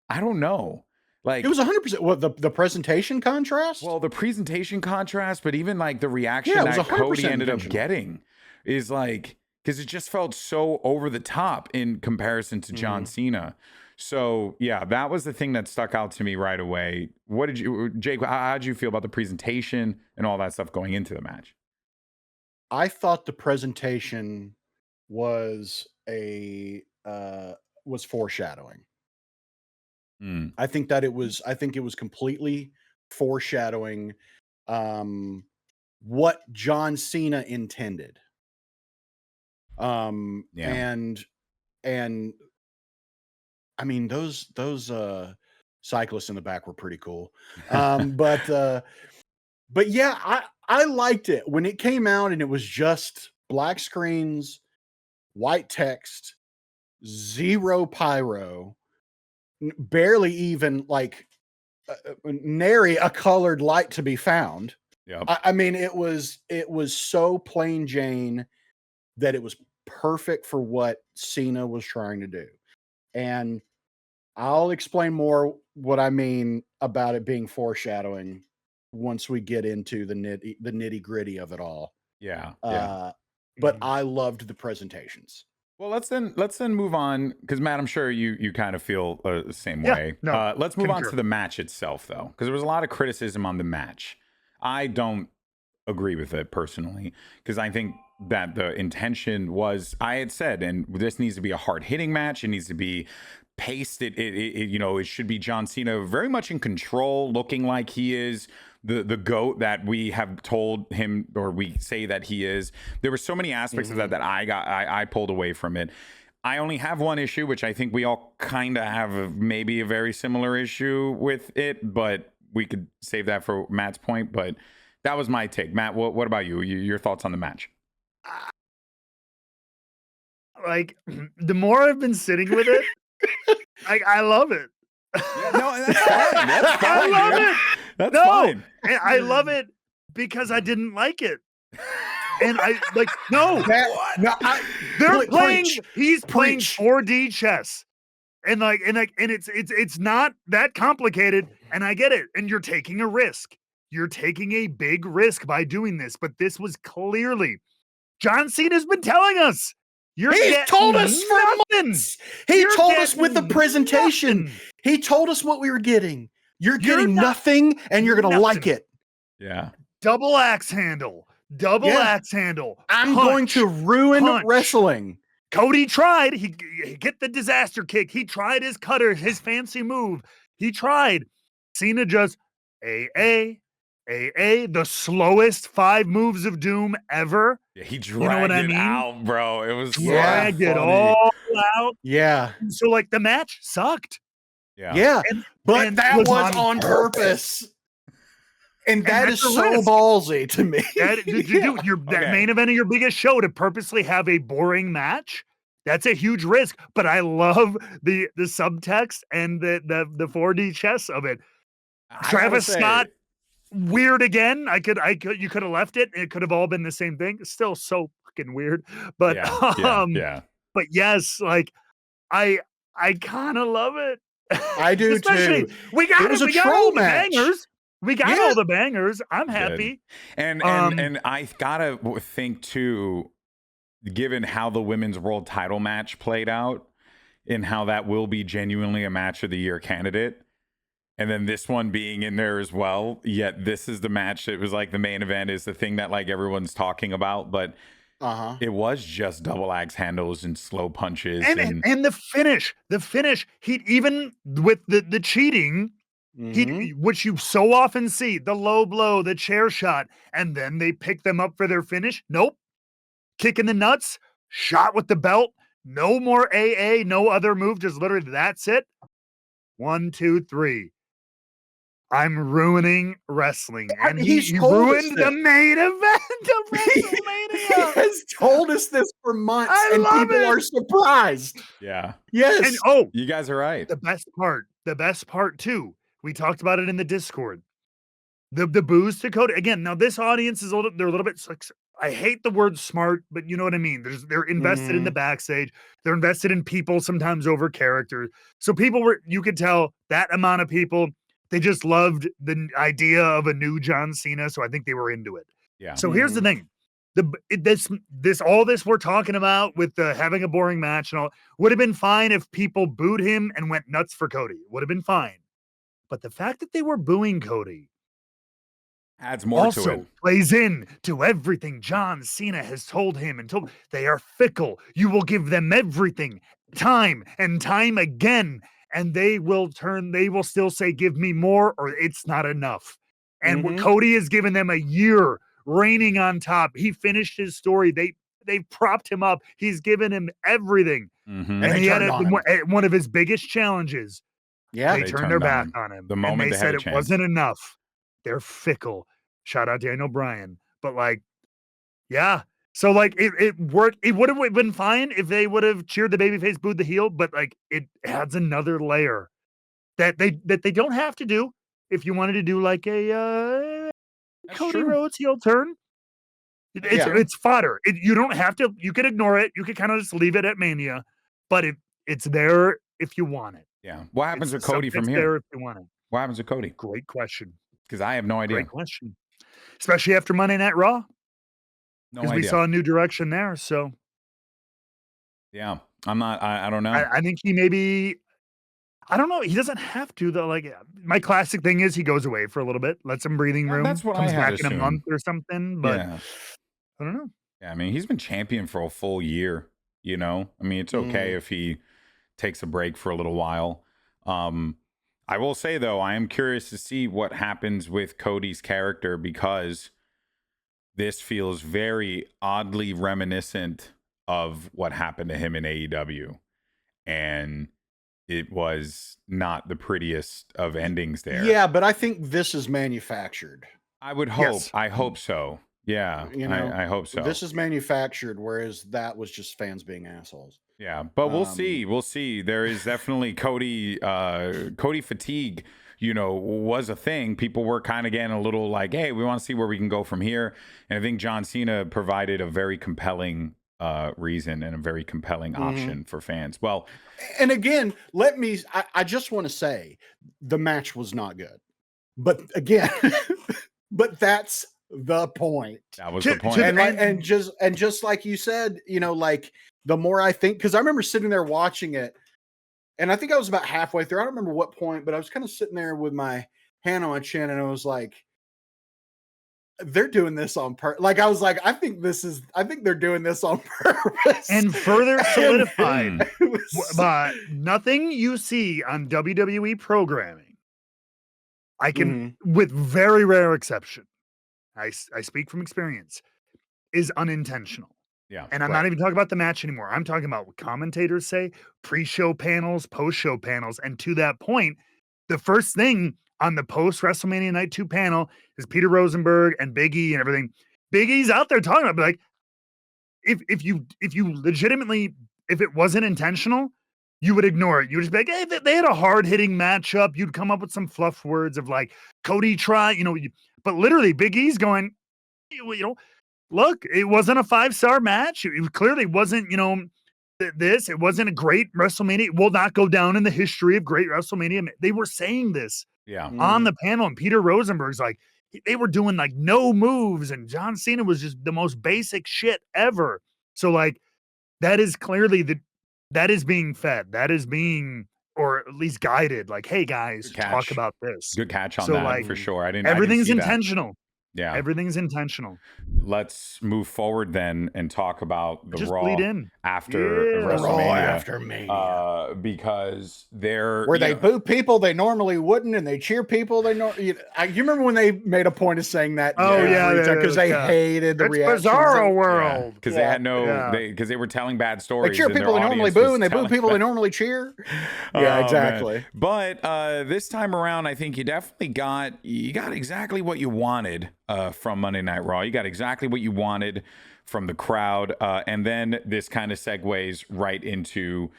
I don't know. Like it was 100%. What the presentation contrast? Well, the presentation contrast, but even like the reaction that Cody ended up getting is like, because it just felt so over the top in comparison to John Cena. So yeah, that was the thing that stuck out to me right away. What did you, Jake? How did you feel about the presentation and all that stuff going into the match? I thought the presentation was was foreshadowing. I think it was completely foreshadowing what John Cena intended. And I mean those cyclists in the back were pretty cool. But yeah, I liked it when it came out and it was just black screens, white text, zero pyro, barely even like nary a colored light to be found. Yeah. I mean, it was so plain Jane that it was perfect for what Cena was trying to do. And I'll explain more what I mean about it being foreshadowing once we get into the nitty gritty of it all. Yeah. But I loved the presentations. Well, let's then move on because Matt, I'm sure you kind of feel the same way. No, let's move on to the match itself, though, because there was a lot of criticism on the match. I don't agree with it personally because I think that the intention was, I had said, and this needs to be a hard hitting match. It needs to be paced. It should be John Cena very much in control, looking like he is the GOAT that we have told him, or we say that he is. There were so many aspects of that I pulled away from it. I only have one issue, which I think we all kind of have maybe a very similar issue with it, but we could save that for Matt's point. But that was my take. Matt, what about you? Your thoughts on the match? Like, the more I've been sitting with it, I love it. Yeah, no, that's fine. That's fine. I love it. That's fine. And I love it because I didn't like it. And I like they're playing. He's playing 4D chess, and it's not that complicated. And I get it. And you're taking a risk. You're taking a big risk by doing this. But this was clearly John Cena's been telling us. He told us for months. He told us with the presentation. Nothing. He told us what we were getting. You're getting nothing, and you're gonna like it. Yeah. Double axe handle. Axe handle. I'm going to ruin wrestling. Cody tried. He get the disaster kick. He tried his cutter, his fancy move. He tried. Cena just AA, the slowest 5 moves of doom ever. Yeah, he dragged it out, bro. It was dragged it all out. Yeah. So like the match sucked. Yeah. But that was on purpose. And that is so ballsy to me. That main event of your biggest show to purposely have a boring match. That's a huge risk. But I love the subtext and the 4D chess of it. Travis Scott, weird again. You could have left it. It could have all been the same thing. It's still so fucking weird. But but yes, like I kind of love it. I do too. We got all the bangers. We got all the bangers. I'm happy. And I gotta think too, given how the women's world title match played out and how that will be genuinely a match of the year candidate. And then this one being in there as well. Yet this is the match that was like the main event is the thing that like everyone's talking about. But it was just double axe handles and slow punches. And the finish, he even with the cheating, which you so often see, the low blow, the chair shot, and then they pick them up for their finish. Nope. Kick in the nuts, shot with the belt, no more AA, no other move, just literally that's it. 1, 2, 3. I'm ruining wrestling. And he ruined the main event of WrestleMania. He has told us this for months, and people are surprised. Yeah. Yes. And you guys are right. The best part too, we talked about it in the Discord. The boos to Cody. Again, now this audience is they're a little bit, I hate the word smart, but you know what I mean. They're invested in the backstage. They're invested in people sometimes over characters. So you could tell that amount of people, they just loved the idea of a new John Cena. So I think they were into it. Yeah. So here's the thing. All this we're talking about with having a boring match and all would have been fine if people booed him and went nuts for Cody. Would have been fine. But the fact that they were booing Cody adds more also to it. Plays in to everything John Cena has told him and told they are fickle. You will give them everything, time and time again, and they will still say, give me more, or it's not enough. And what Cody has given them a year reigning on top. He finished his story. They propped him up. He's given him everything. And he had one of his biggest challenges. Yeah, they turned their back on him. The moment they said it wasn't enough. They're fickle. Shout out Daniel Bryan. But yeah. So it worked. It would have been fine if they would have cheered the babyface, booed the heel, but it adds another layer that they don't have to do. If you wanted to do a Cody Rhodes heel turn, it's fodder. You don't have to. You can ignore it. You can kind of just leave it at Mania, but it's there if you want it. Yeah. What happens with Cody from here? There if you want it. What happens with Cody? Great question. Because I have no idea. Great question. Especially after Monday Night Raw. No idea. Because we saw a new direction there. So. Yeah. I don't know. I think he maybe. I don't know. He doesn't have to though. My classic thing is he goes away for a little bit, lets him breathing room. That's what comes I had back in a month or something. But I don't know. Yeah, I mean, he's been champion for a full year. You know, I mean, it's okay if he takes a break for a little while. I will say though, I am curious to see what happens with Cody's character because this feels very oddly reminiscent of what happened to him in AEW, and it was not the prettiest of endings there. Yeah, but I think this is manufactured. I would hope. Yes. I hope so. Yeah, I hope so. This is manufactured, whereas that was just fans being assholes. Yeah, but we'll see. We'll see. There is definitely Cody fatigue, was a thing. People were kind of getting a little hey, we want to see where we can go from here. And I think John Cena provided a very compelling reason and a very compelling option for fans. Well, and again, I just want to say the match was not good, but again, but that's the point. That was the point. And just like you said, the more I think, because I remember sitting there watching it, and I think I was about halfway through. I don't remember what point, but I was kind of sitting there with my hand on my chin, and I was like, they're doing this on purpose. I think they're doing this on purpose. And further solidified, but nothing you see on WWE programming, I can, with very rare exception, I speak from experience, is unintentional. Yeah. And I'm not even talking about the match anymore. I'm talking about what commentators say, pre-show panels, post-show panels. And to that point, the first thing on the post-WrestleMania Night 2 panel is Peter Rosenberg and Big E and everything. Big E's out there talking about, if you legitimately, if it wasn't intentional, you would ignore it. You would just be like, hey, they had a hard-hitting matchup. You'd come up with some fluff words of Cody tried, but literally Big E's going, look, it wasn't a 5-star match. It clearly wasn't, this. It wasn't a great WrestleMania. It will not go down in the history of great WrestleMania. They were saying this on the panel, and Peter Rosenberg's they were doing no moves, and John Cena was just the most basic shit ever. So that is clearly that is being fed. That is being, or at least guided. Hey guys, talk about this. Good catch on that for sure. Everything's intentional. Yeah. Everything's intentional. Let's move forward then and talk about the Just Raw bleed in. after WrestleMania. Raw after Mania. Because they're where they boo people they normally wouldn't, and they cheer people they you remember when they made a point of saying that? Oh yeah, because they hated the it's reactions. Bizarro world. Because they had no, because they were telling bad stories. They cheer people they normally boo, and they boo people they normally cheer. Yeah, exactly. Man. But this time around, I think you definitely got exactly what you wanted from Monday Night Raw. You got exactly what you wanted from the crowd, and then this kind of segues right into.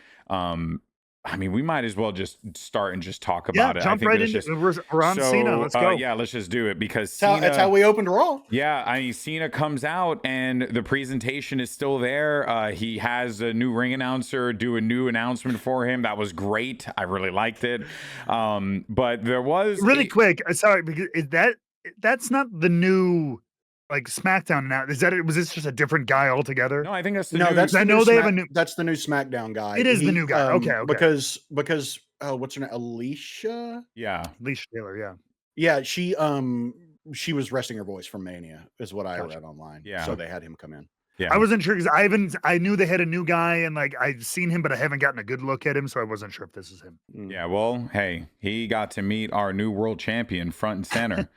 I mean, we might as well just start and just talk about it. Jump right into we're on Cena. Let's go. Yeah, let's just do it because that's how we opened Raw. Yeah, I mean, Cena comes out and the presentation is still there. He has a new ring announcer do a new announcement for him. That was great. I really liked it. But there was really quick. Sorry, because that's not the new. Like SmackDown now, was this just a different guy altogether? No, I think that's the that's the new SmackDown guy. It is the new guy. Okay. Because what's her name? Alicia? Yeah. Alicia Taylor, Yeah, she was resting her voice from Mania, is what I read online. Yeah. So they had him come in. Yeah. I wasn't sure because I knew they had a new guy and like I've seen him, but I haven't gotten a good look at him, so I wasn't sure if this is him. Yeah, well, hey, he got to meet our new world champion front and center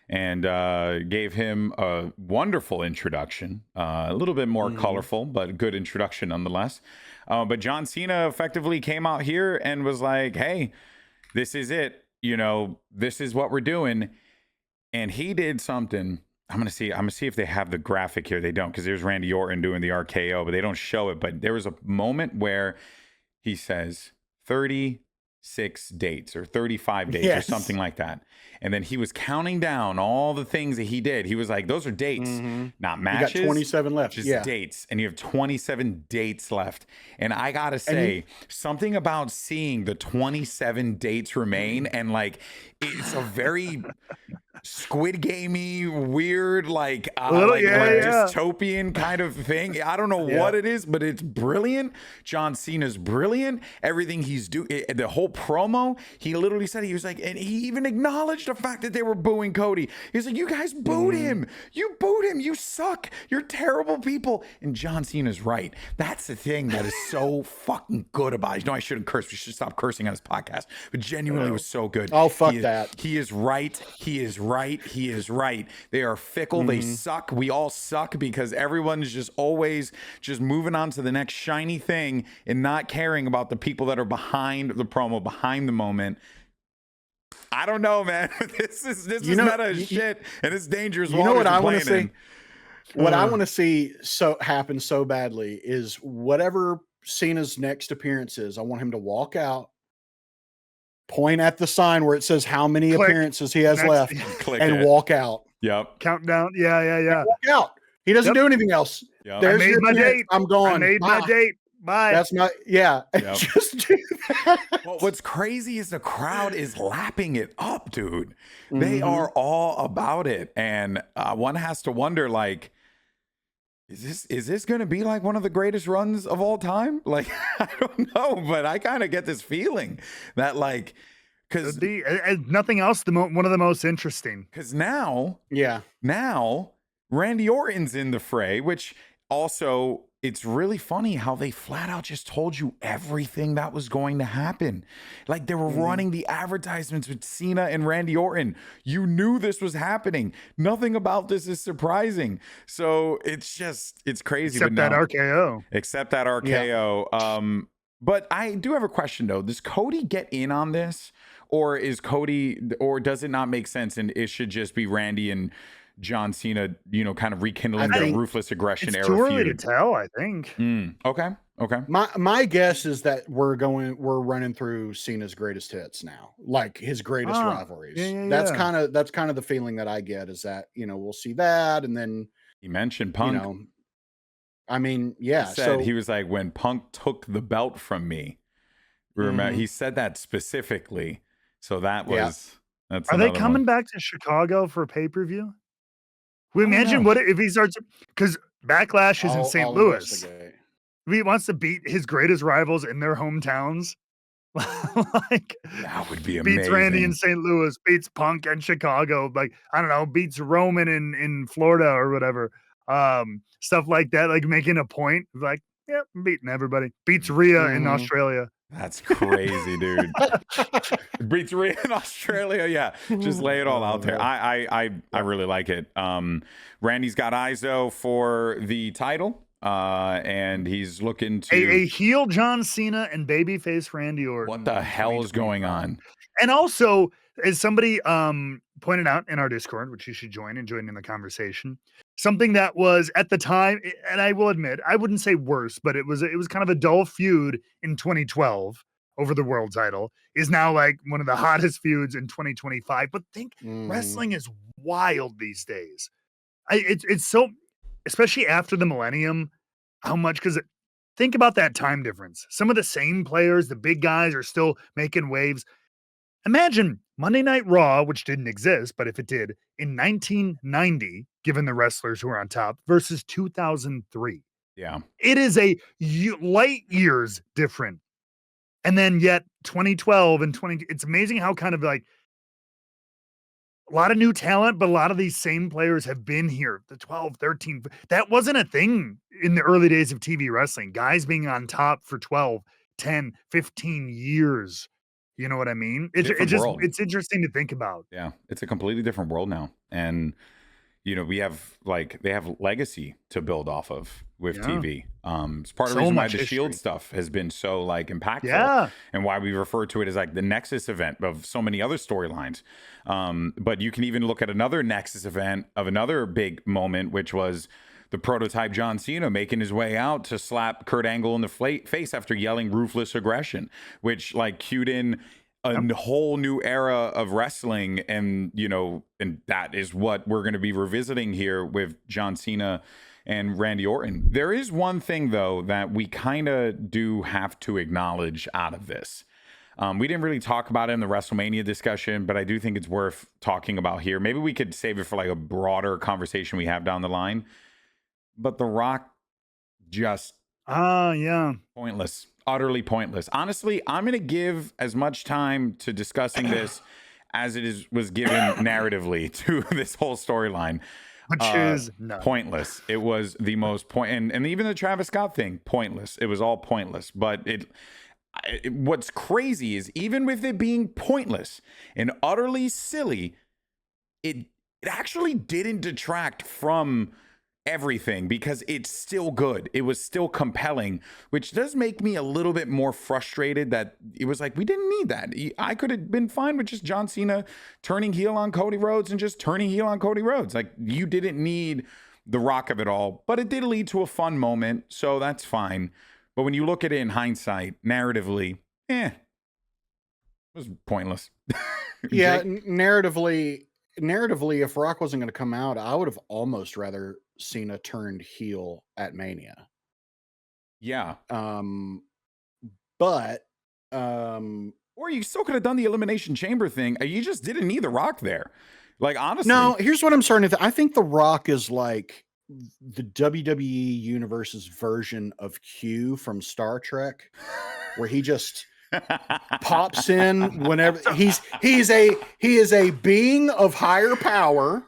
and gave him a wonderful introduction. A little bit more colorful, but a good introduction nonetheless. But John Cena effectively came out here and was like, hey, this is it. This is what we're doing. And he did something. I'm gonna see if they have the graphic here. They don't, because there's Randy Orton doing the RKO, but they don't show it. But there was a moment where he says 36 dates or 35 dates or something like that. And then he was counting down all the things that he did. He was like, those are dates, not matches. You got 27 left. Just dates. And you have 27 dates left. And I got to say, something about seeing the 27 dates remain and like, it's a very Squid Gamey, weird, like dystopian kind of thing. I don't know what it is, but it's brilliant. John Cena's brilliant. Everything he's doing, the whole promo, he literally said, he was like, and he even acknowledged the fact that they were booing Cody. He's like, you guys booed him. You booed him. You suck. You're terrible people. And John Cena's right. That's the thing that is so fucking good about it. I shouldn't curse. We should stop cursing on this podcast. But genuinely was so good. Oh, fuck that. He is right. He is right. He is right. They are fickle. They suck. We all suck because everyone's just always just moving on to the next shiny thing and not caring about the people that are behind the promo, behind the moment. I don't know, man. This is meta as shit, and it's dangerous. You know what I want to see? What I want to see happen so badly is whatever Cena's next appearance is, I want him to walk out, point at the sign where it says how many appearances he has left, and walk out. Yep. Countdown. Yeah. Walk out. He doesn't do anything else. Yep. There's I made my date. I'm gone. I made my date. Bye. That's not. Yeah. Yep. Just do that. Well, what's crazy is the crowd is lapping it up, dude. They are all about it, and one has to wonder, like, is this going to be like one of the greatest runs of all time? Like, I don't know, but I kind of get this feeling that, like, because nothing else, one of the most interesting. Because now Randy Orton's in the fray, which also it's really funny how they flat out just told you everything that was going to happen. Like they were running the advertisements with Cena and Randy Orton. You knew this was happening. Nothing about this is surprising. So it's crazy. Except that RKO. Except that RKO. Yeah. But I do have a question though. Does Cody get in on this? Or does it not make sense and it should just be Randy and John Cena, kind of rekindling their ruthless aggression era feud? It's too early to tell, I think. Okay. My guess is that we're running through Cena's greatest hits now, like his greatest rivalries. Yeah. That's kind of the feeling that I get is that, we'll see that. And then he mentioned Punk. I mean, yeah. He was like, when Punk took the belt from me, remember, he said that specifically. So that was, Are they coming back to Chicago for pay-per-view? We imagine what if he starts, because Backlash is in St. Louis. If he wants to beat his greatest rivals in their hometowns, Like, That would be beats Randy in amazing. St. Louis, beats Punk in Chicago, like, I don't know, beats Roman in Florida or whatever. Stuff like that, like making a point, like, yeah, I'm beating everybody. Beats Rhea in Australia. That's crazy, dude. Beats Rhea in Australia. Yeah, just lay it all out there. I really like it. Randy's got eyes though for the title, and he's looking to A heel John Cena and babyface Randy Orton. what the hell is going on? And also, as somebody pointed out in our Discord, which you should join and join in the conversation, something that was at the time, and I will admit, I wouldn't say worse, but it was kind of a dull feud in 2012 over the world title, is now like one of the hottest feuds in 2025. But wrestling is wild these days. It's so, especially after the millennium, how much, because think about that time difference. Some of the same players, the big guys, are still making waves. Imagine Monday Night Raw, which didn't exist, but if it did, in 1990, given the wrestlers who are on top, versus 2003. Yeah. It is a light years different. And then yet 2012 and 20, it's amazing how kind of like a lot of new talent, but a lot of these same players have been here. The 12, 13, that wasn't a thing in the early days of TV wrestling. Guys being on top for 12, 10, 15 years. You know what I mean? It's interesting to think about. Yeah, it's a completely different world now. And you know, they have legacy to build off of with TV. It's part of the reason why the Shield stuff has been so like impactful, and why we refer to it as like the Nexus event of so many other storylines. But you can even look at another Nexus event of another big moment, which was the prototype John Cena making his way out to slap Kurt Angle in the face after yelling ruthless aggression, which like cued in a whole new era of wrestling. And, you know, and that is what we're going to be revisiting here with John Cena and Randy Orton. There is one thing, though, that we kind of do have to acknowledge out of this. We didn't really talk about it in the WrestleMania discussion, but I do think it's worth talking about here. Maybe we could save it for like a broader conversation we have down the line. But The Rock just pointless, utterly pointless. Honestly, I'm going to give as much time to discussing this as was given narratively to this whole storyline. Which is pointless. It was the most and even the Travis Scott thing, pointless. It was all pointless. But what's crazy is even with it being pointless and utterly silly, it actually didn't detract from everything, because it's still good. It was still compelling, which does make me a little bit more frustrated that it was like, we didn't need that. I could have been fine with just John Cena turning heel on Cody Rhodes and just turning heel on Cody Rhodes. Like, you didn't need The Rock of it all, but it did lead to a fun moment, so that's fine. But when you look at it in hindsight, narratively, it was pointless. Yeah, narratively, if Rock wasn't going to come out, I would have almost rather Cena turned heel at Mania. Yeah. But or you still could have done the Elimination Chamber thing. You just didn't need The Rock there. Like, honestly. No, here's what I'm starting to I think The Rock is like the WWE Universe's version of Q from Star Trek, where he just pops in whenever he is a being of higher power.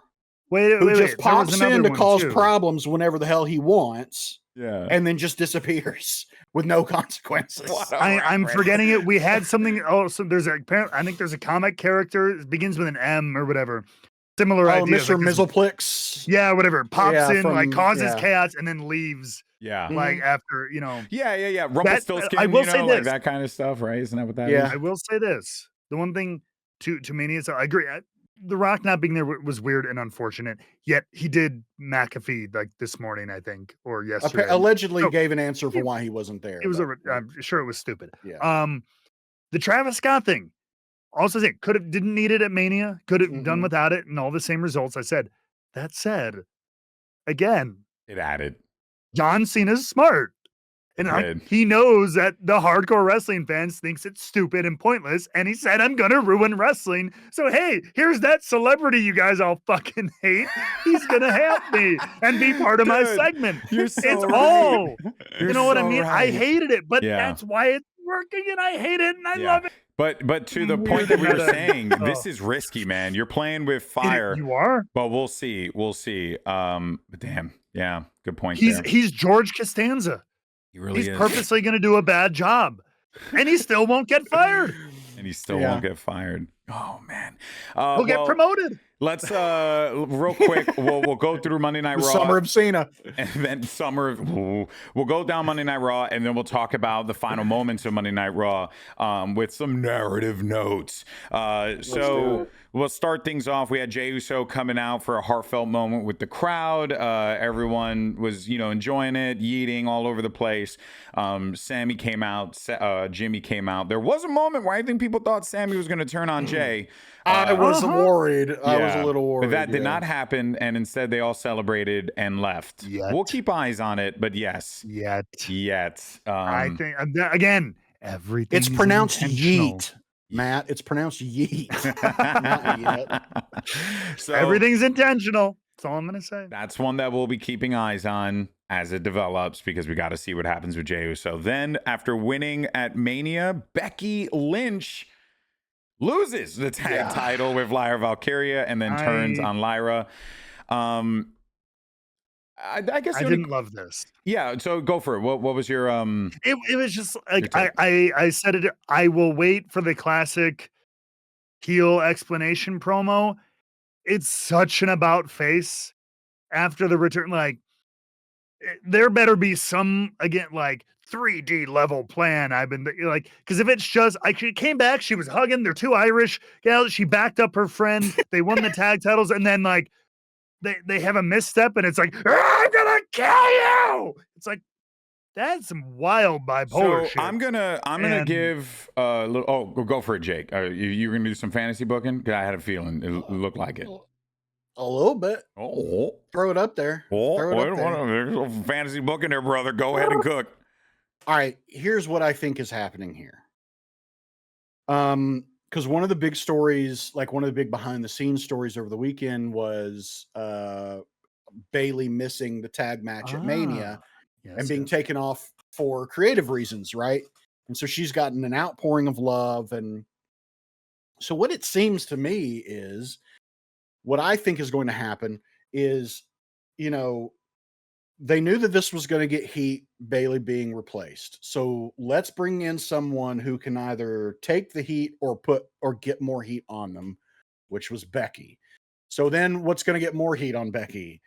Who just pops in to cause problems whenever the hell he wants. Yeah. And then just disappears with no consequences. I'm forgetting it. We had something. Oh, so I think there's a comic character. It begins with an M or whatever. Similar idea. Mr. Mizzleplex. Yeah, whatever. Pops in, like causes chaos, and then leaves. Yeah. Like after, you know. Yeah. Rumpelstiltskin, I will say this. Like that kind of stuff, right? Isn't that what that is? I will say this. The one thing to Mania, so I agree. The Rock not being there was weird and unfortunate. Yet he did McAfee like this morning, I think, or yesterday. Allegedly gave an answer for why he wasn't there. It was I'm sure it was stupid. Yeah. The Travis Scott thing. Also, didn't need it at Mania. Could have done without it, and all the same results. I said. That said, again, it added. John Cena's smart. And he knows that the hardcore wrestling fans thinks it's stupid and pointless. And he said, I'm going to ruin wrestling. So, hey, here's that celebrity you guys all fucking hate. He's going to help me and be part of my segment. You're so it's right. all, You're you know what I mean? right. I hated it, but that's why it's working and I hate it and I Yeah. love it. But to the Weird point that we were meta. saying, this Oh. is risky, man. You're playing with fire. You are. But we'll see. We'll see. But damn. Yeah. Good point He's there. he's George Costanza. He really He's is. purposely going to do a bad job, and he still won't get fired. And he still won't get fired. Oh man. He'll get promoted. Let's real quick. We'll go through Monday Night Raw. Summer of Cena, and then we'll go down Monday Night Raw, and then we'll talk about the final moments of Monday Night Raw with some narrative notes. So we'll start things off. We had Jey Uso coming out for a heartfelt moment with the crowd. Everyone was, enjoying it, yeeting all over the place. Sammy came out. Jimmy came out. There was a moment where I think people thought Sammy was going to turn on Jey. I was worried. I was a little worried. But that did not happen, and instead they all celebrated and left. We'll keep eyes on it, but yes. Yet. I think, again, everything it's pronounced yeet, Matt. It's pronounced yeet. Not yet. So everything's intentional. That's all I'm going to say. That's one that we'll be keeping eyes on as it develops, because we got to see what happens with Jey Uso. Then, after winning at Mania, Becky Lynch loses the tag title with Lyra Valkyria and then turns on Lyra. I guess I didn't love this. Yeah, so go for it. What was your It was just like I said it. I will wait for the classic heel explanation promo. It's such an about face after the return. Like, there better be some, again, like 3D level plan. I've been like, because if it's just, she came back, she was hugging, they're two Irish gals, she backed up her friend, they won the tag titles, and then like they have a misstep, and it's like, I'm gonna kill you. It's like, that's some wild bipolar shit. I'm gonna give a little. Oh, go for it, Jake. You're gonna do some fantasy booking? 'Cause I had a feeling it looked like it. A little bit. Oh, throw it up there. There's a fantasy booking there, brother. Go ahead and cook. All right. Here's what I think is happening here. Because one of the big stories, like one of the big behind the scenes stories over the weekend, was Bayley missing the tag match at Mania. And being taken off for creative reasons, right? And so she's gotten an outpouring of love. And so what it seems to me is, what I think is going to happen is, they knew that this was going to get heat, Bayley being replaced. So let's bring in someone who can either take the heat or get more heat on them, which was Becky. So then what's going to get more heat on Becky?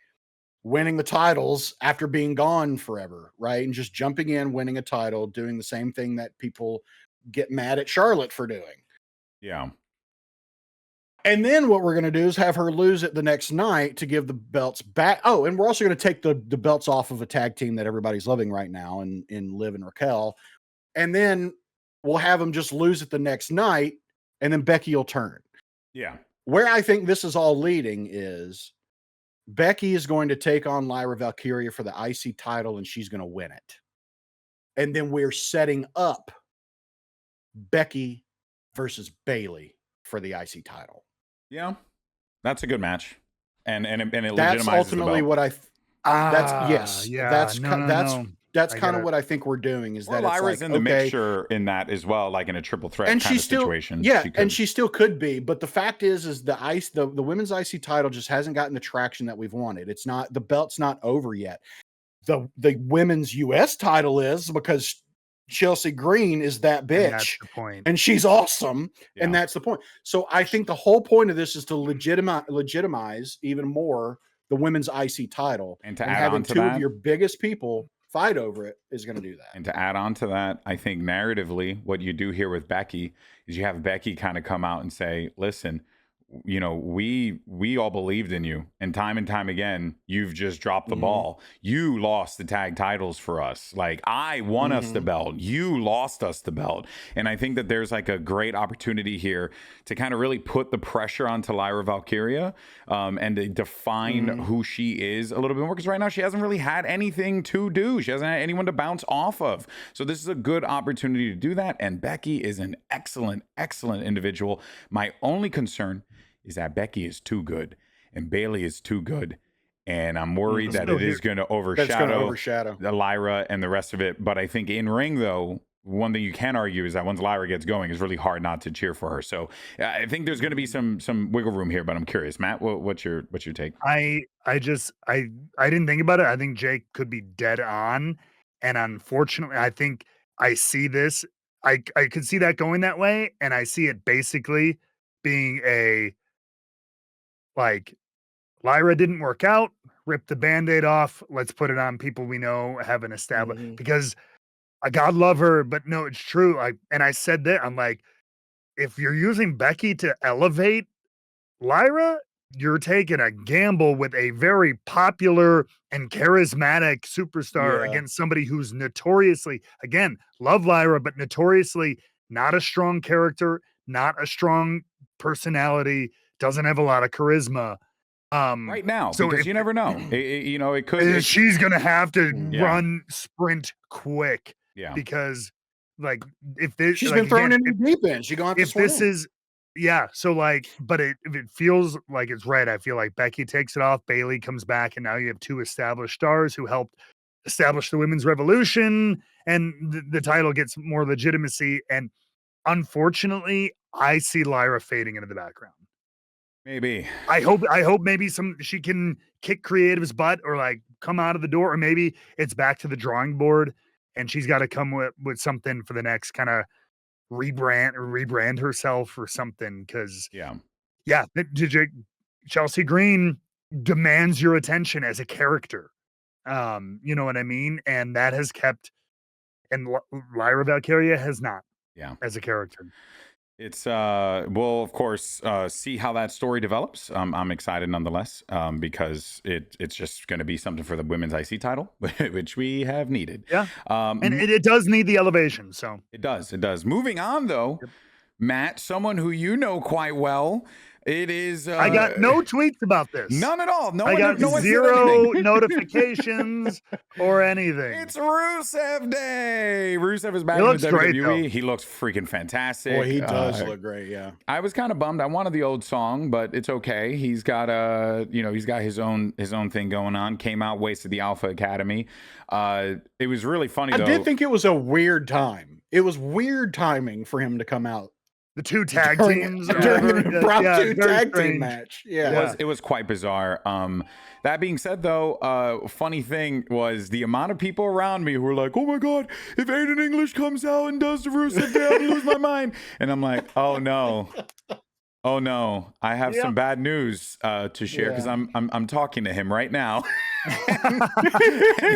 Winning the titles after being gone forever, right? And just jumping in, winning a title, doing the same thing that people get mad at Charlotte for doing. Yeah. And then what we're going to do is have her lose it the next night to give the belts back. Oh, and we're also going to take the belts off of a tag team that everybody's loving right now in Liv and Raquel. And then we'll have them just lose it the next night, and then Becky will turn. Yeah. Where I think this is all leading is Becky is going to take on Lyra Valkyria for the IC title, and she's going to win it. And then we're setting up Becky versus Bayley for the IC title. Yeah, that's a good match, and it legitimizes that's ultimately the belt. what I. That's yes. Yeah, that's kind of what I think we're doing. Is that Lyra's it's like, in the mixture in that as well, like in a triple threat and kind of situation. Yeah, and she still could be. But the fact is the women's IC title just hasn't gotten the traction that we've wanted. It's not, the belt's not over yet. The women's US title is, because Chelsea Green is that bitch. And that's the point. And she's awesome. Yeah. And that's the point. So I think the whole point of this is to legitimize even more the women's IC title. And to add having on to two that, of your biggest people fight over it is going to do that. And to add on to that, I think narratively, what you do here with Becky is you have Becky kind of come out and say, listen, we all believed in you, and time again, you've just dropped the ball. You lost the tag titles for us. Like, I won us the belt. You lost us the belt. And I think that there's like a great opportunity here to kind of really put the pressure onto Lyra Valkyria, and to define who she is a little bit more, because right now she hasn't really had anything to do. She hasn't had anyone to bounce off of. So this is a good opportunity to do that. And Becky is an excellent individual. My only concern is that Becky is too good and Bayley is too good. And I'm worried that it is going to overshadow the Lyra and the rest of it. But I think in ring, though, one thing you can argue is that once Lyra gets going, it's really hard not to cheer for her. So I think there's going to be some wiggle room here, but I'm curious, Matt, what's your take? I didn't think about it. I think Jake could be dead on, and unfortunately, I think I see this. I could see that going that way, and I see it basically being a like Lyra didn't work out. Rip the Band-Aid off. Let's put it on people we know haven't established because I God love her, but no, it's true. And I said that I'm like, if you're using Becky to elevate Lyra, you're taking a gamble with a very popular and charismatic superstar against somebody who's notoriously, again, love Lyra, but notoriously not a strong character, not a strong personality, doesn't have a lot of charisma. Right now, so because you never know. It could. She's gonna have to run, sprint quick. Yeah. Because like if this she's been thrown in the deep end, she's gonna have to swim. This is so like, but if it feels like it's right, I feel like Becky takes it off, Bailey comes back, and now you have two established stars who helped establish the women's revolution, and the title gets more legitimacy. And unfortunately, I see Lyra fading into the background. Maybe. I hope maybe she can kick creative's butt or like come out of the door, or maybe it's back to the drawing board and she's got to come with something for the next kind of rebrand herself or something. Cause Chelsea Green demands your attention as a character. You know what I mean? And that has kept, and Lyra Valkyria has not as a character. It's we'll of course see how that story develops. I'm excited nonetheless because it's just going to be something for the women's IC title, which we have needed. Yeah, and it does need the elevation. So it does. Moving on though, Matt, someone who you know quite well. It is. I got no tweets about this. None at all. I got zero notifications or anything. It's Rusev Day. Rusev is back in the WWE. Great, he looks freaking fantastic. Boy, he does look great. Yeah. I was kind of bummed. I wanted the old song, but it's okay. He's got he's got his own thing going on. Came out, wasted the Alpha Academy. It was really funny. I did think it was a weird time. It was weird timing for him to come out. The two tag teams during an impromptu tag team match. It was quite bizarre. That being said, though, funny thing was the amount of people around me who were like, "Oh my god, if Aiden English comes out and does the Rusev Day, I'm gonna lose my mind." And I'm like, "Oh no, I have some bad news to share because I'm talking to him right now." And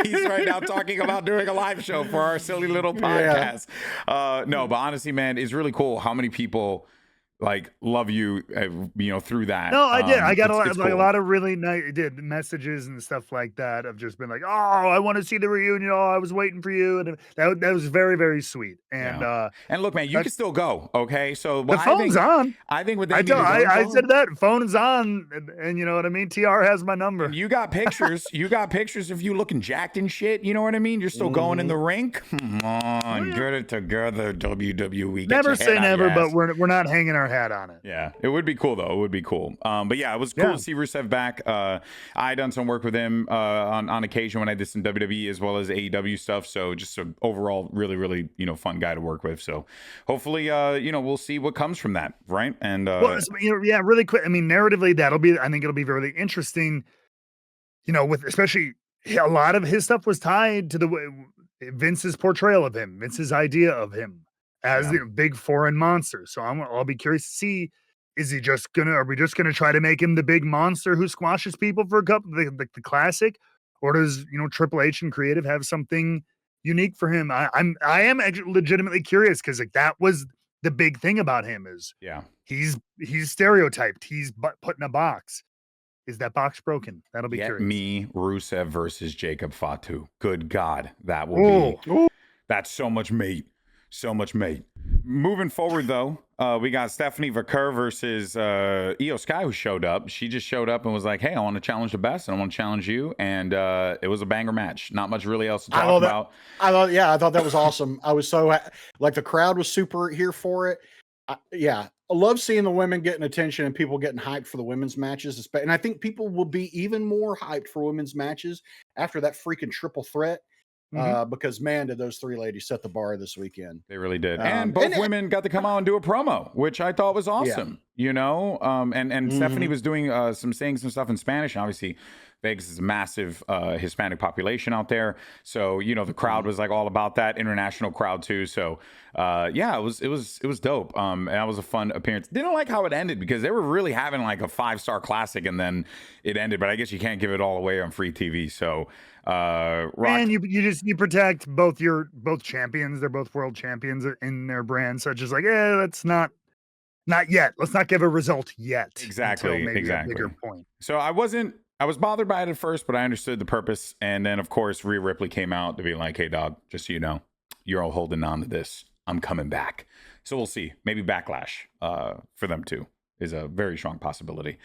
he's right now talking about doing a live show for our silly little podcast. No, but honestly, man, it's really cool how many people like love you, through that. No, I did. I got a lot of really nice messages and stuff like that. I've just been like, "Oh, I want to see the reunion. Oh, I was waiting for you," and that was very, very sweet. And and look, man, you can still go. Okay, so the phone's on. I think with I said that phone is on, and you know what I mean. TR has my number. And you got pictures. You got pictures of you looking jacked and shit. You know what I mean? You're still going in the rink. Come on, get it together, WWE. Never say never, but we're not hanging our hat on it. Yeah, it would be cool though. It would be cool. But yeah, it was cool to see Rusev back. I done some work with him on occasion when I did some WWE as well as AEW stuff. So just an overall really, really fun guy to work with. So hopefully we'll see what comes from that, right? And really quick. I mean, narratively, I think it'll be really interesting. With especially a lot of his stuff was tied to the Vince's portrayal of him, Vince's idea of him as big foreign monster. So I'll be curious to see, are we just gonna try to make him the big monster who squashes people for a couple, the classic, or does Triple H and creative have something unique for him? I am legitimately curious because like that was the big thing about him is he's stereotyped, he's put in a box. Is that box broken? That'll be curious. Me, Rusev versus Jacob Fatu. Good God, that will be. That's so much meat. So much mate. Moving forward, though, we got Stephanie Vaquer versus Iyo Sky, who showed up. She just showed up and was like, "Hey, I want to challenge the best, and I want to challenge you." And it was a banger match. Not much really else to talk about. I thought that was awesome. I was so like the crowd was super here for it. I love seeing the women getting attention and people getting hyped for the women's matches. And I think people will be even more hyped for women's matches after that freaking triple threat because man, did those 3 ladies set the bar this weekend. They really did. And both women got to come out and do a promo, which I thought was awesome. You know, and Stephanie was doing saying some stuff in Spanish. And obviously, Vegas is a massive Hispanic population out there. So, you know, the crowd was like all about that, international crowd too. So, yeah, it was dope. And that was a fun appearance. Didn't like how it ended because they were really having like a 5-star classic and then it ended. But I guess you can't give it all away on free TV. So, and you protect both champions. They're both world champions in their brand. So just like, let's not yet. Let's not give a result yet. Exactly. Maybe exactly. A bigger point. So I was bothered by it at first, but I understood the purpose. And then, of course, Rhea Ripley came out to be like, hey, dog, just so you know, you're all holding on to this. I'm coming back. So we'll see. Maybe backlash for them, too, is a very strong possibility.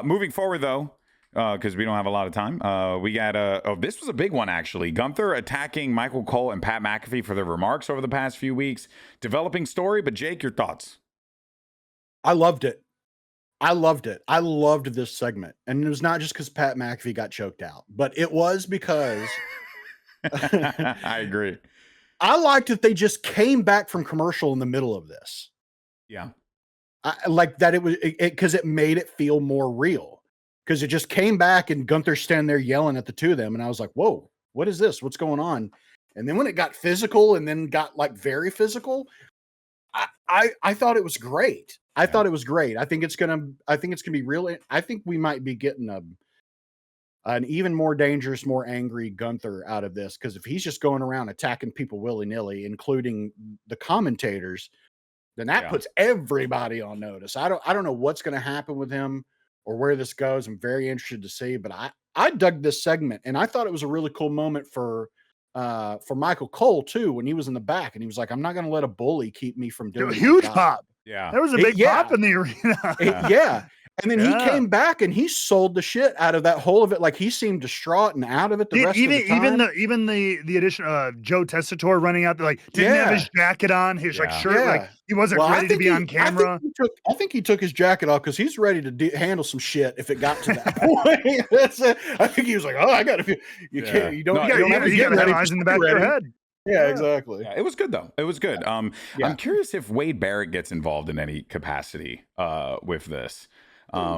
Moving forward, though, because we don't have a lot of time, we got this was a big one, actually. Gunther attacking Michael Cole and Pat McAfee for their remarks over the past few weeks. Developing story. But, Jake, your thoughts? I loved it. I loved this segment. And it was not just because Pat McAfee got choked out, but it was because I agree. I liked that they just came back from commercial in the middle of this. Yeah. I like that because it made it feel more real. Because it just came back and Gunther standing there yelling at the two of them. And I was like, whoa, what is this? What's going on? And then when it got physical and then got like very physical, I thought it was great. I thought it was great. I think it's gonna be real. I think we might be getting an even more dangerous, more angry Gunther out of this, because if he's just going around attacking people willy-nilly, including the commentators, then that puts everybody on notice. I don't know what's going to happen with him or where this goes. I'm very interested to see, but I dug this segment, and I thought it was a really cool moment for Michael Cole too, when he was in the back and he was like, I'm not going to let a bully keep me from doing a huge pop. Yeah. There was a big pop in the arena. Yeah. And then he came back and he sold the shit out of that whole of it. Like he seemed distraught and out of it the rest of the time. Even the addition of Joe Tessitore running out there, like didn't have his jacket on, his like shirt, like he wasn't ready to be on camera. I think he took his jacket off because he's ready to handle some shit if it got to that point. That's it. I think he was like, oh, I got to. You can't. You don't. You don't have to get ready. Eyes in the back of your head. Yeah, exactly. Yeah, it was good though. It was good. I'm curious if Wade Barrett gets involved in any capacity with this.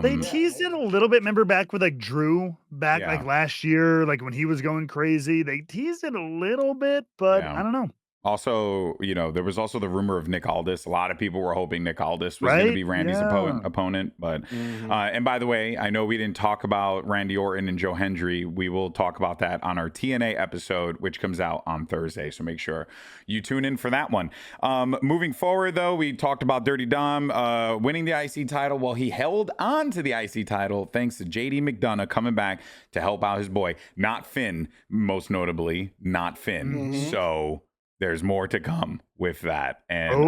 They teased it a little bit. Remember back with like Drew like last year, like when he was going crazy, they teased it a little bit, but I don't know. Also, you know, there was also the rumor of Nick Aldis. A lot of people were hoping Nick Aldis was going to be Randy's opponent. But, and by the way, I know we didn't talk about Randy Orton and Joe Hendry. We will talk about that on our TNA episode, which comes out on Thursday. So make sure you tune in for that one. Moving forward, though, we talked about Dirty Dom winning the IC title. Well, he held on to the IC title thanks to JD McDonough coming back to help out his boy. Not Finn, most notably. Not Finn. So there's more to come with that. And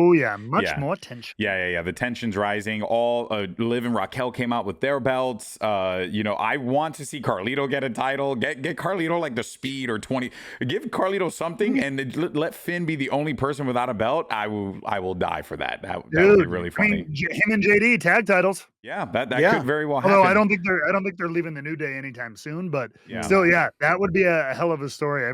much more tension. Yeah. The tension's rising. All Liv and Raquel came out with their belts. You know, I want to see Carlito get a title. Get Carlito like the Speed or 20. Give Carlito something and let Finn be the only person without a belt. I will die for that. That would be really funny. I mean, him and JD tag titles. Yeah, that could very well happen. Although I don't think they're leaving the New Day anytime soon, but still, that would be a hell of a story.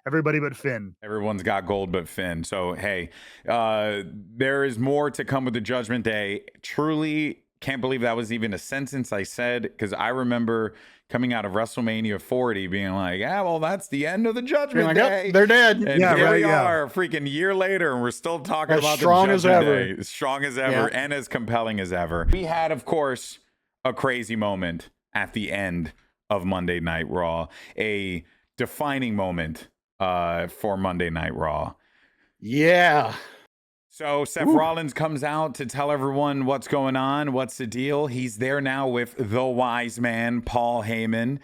Everybody but Finn. Everyone's got gold but Finn. So, hey, there is more to come with the Judgment Day. Truly can't believe that was even a sentence I said, because I remember coming out of WrestleMania 40 being like, well, that's the end of the Judgment Day. They're dead. And here we are a freaking year later, and we're still talking about the Judgment Day. As strong as ever and as compelling as ever. We had, of course, a crazy moment at the end of Monday Night Raw. A defining moment for Monday Night Raw. Yeah. So Seth Rollins comes out to tell everyone what's going on, what's the deal. He's there now with the wise man, Paul Heyman.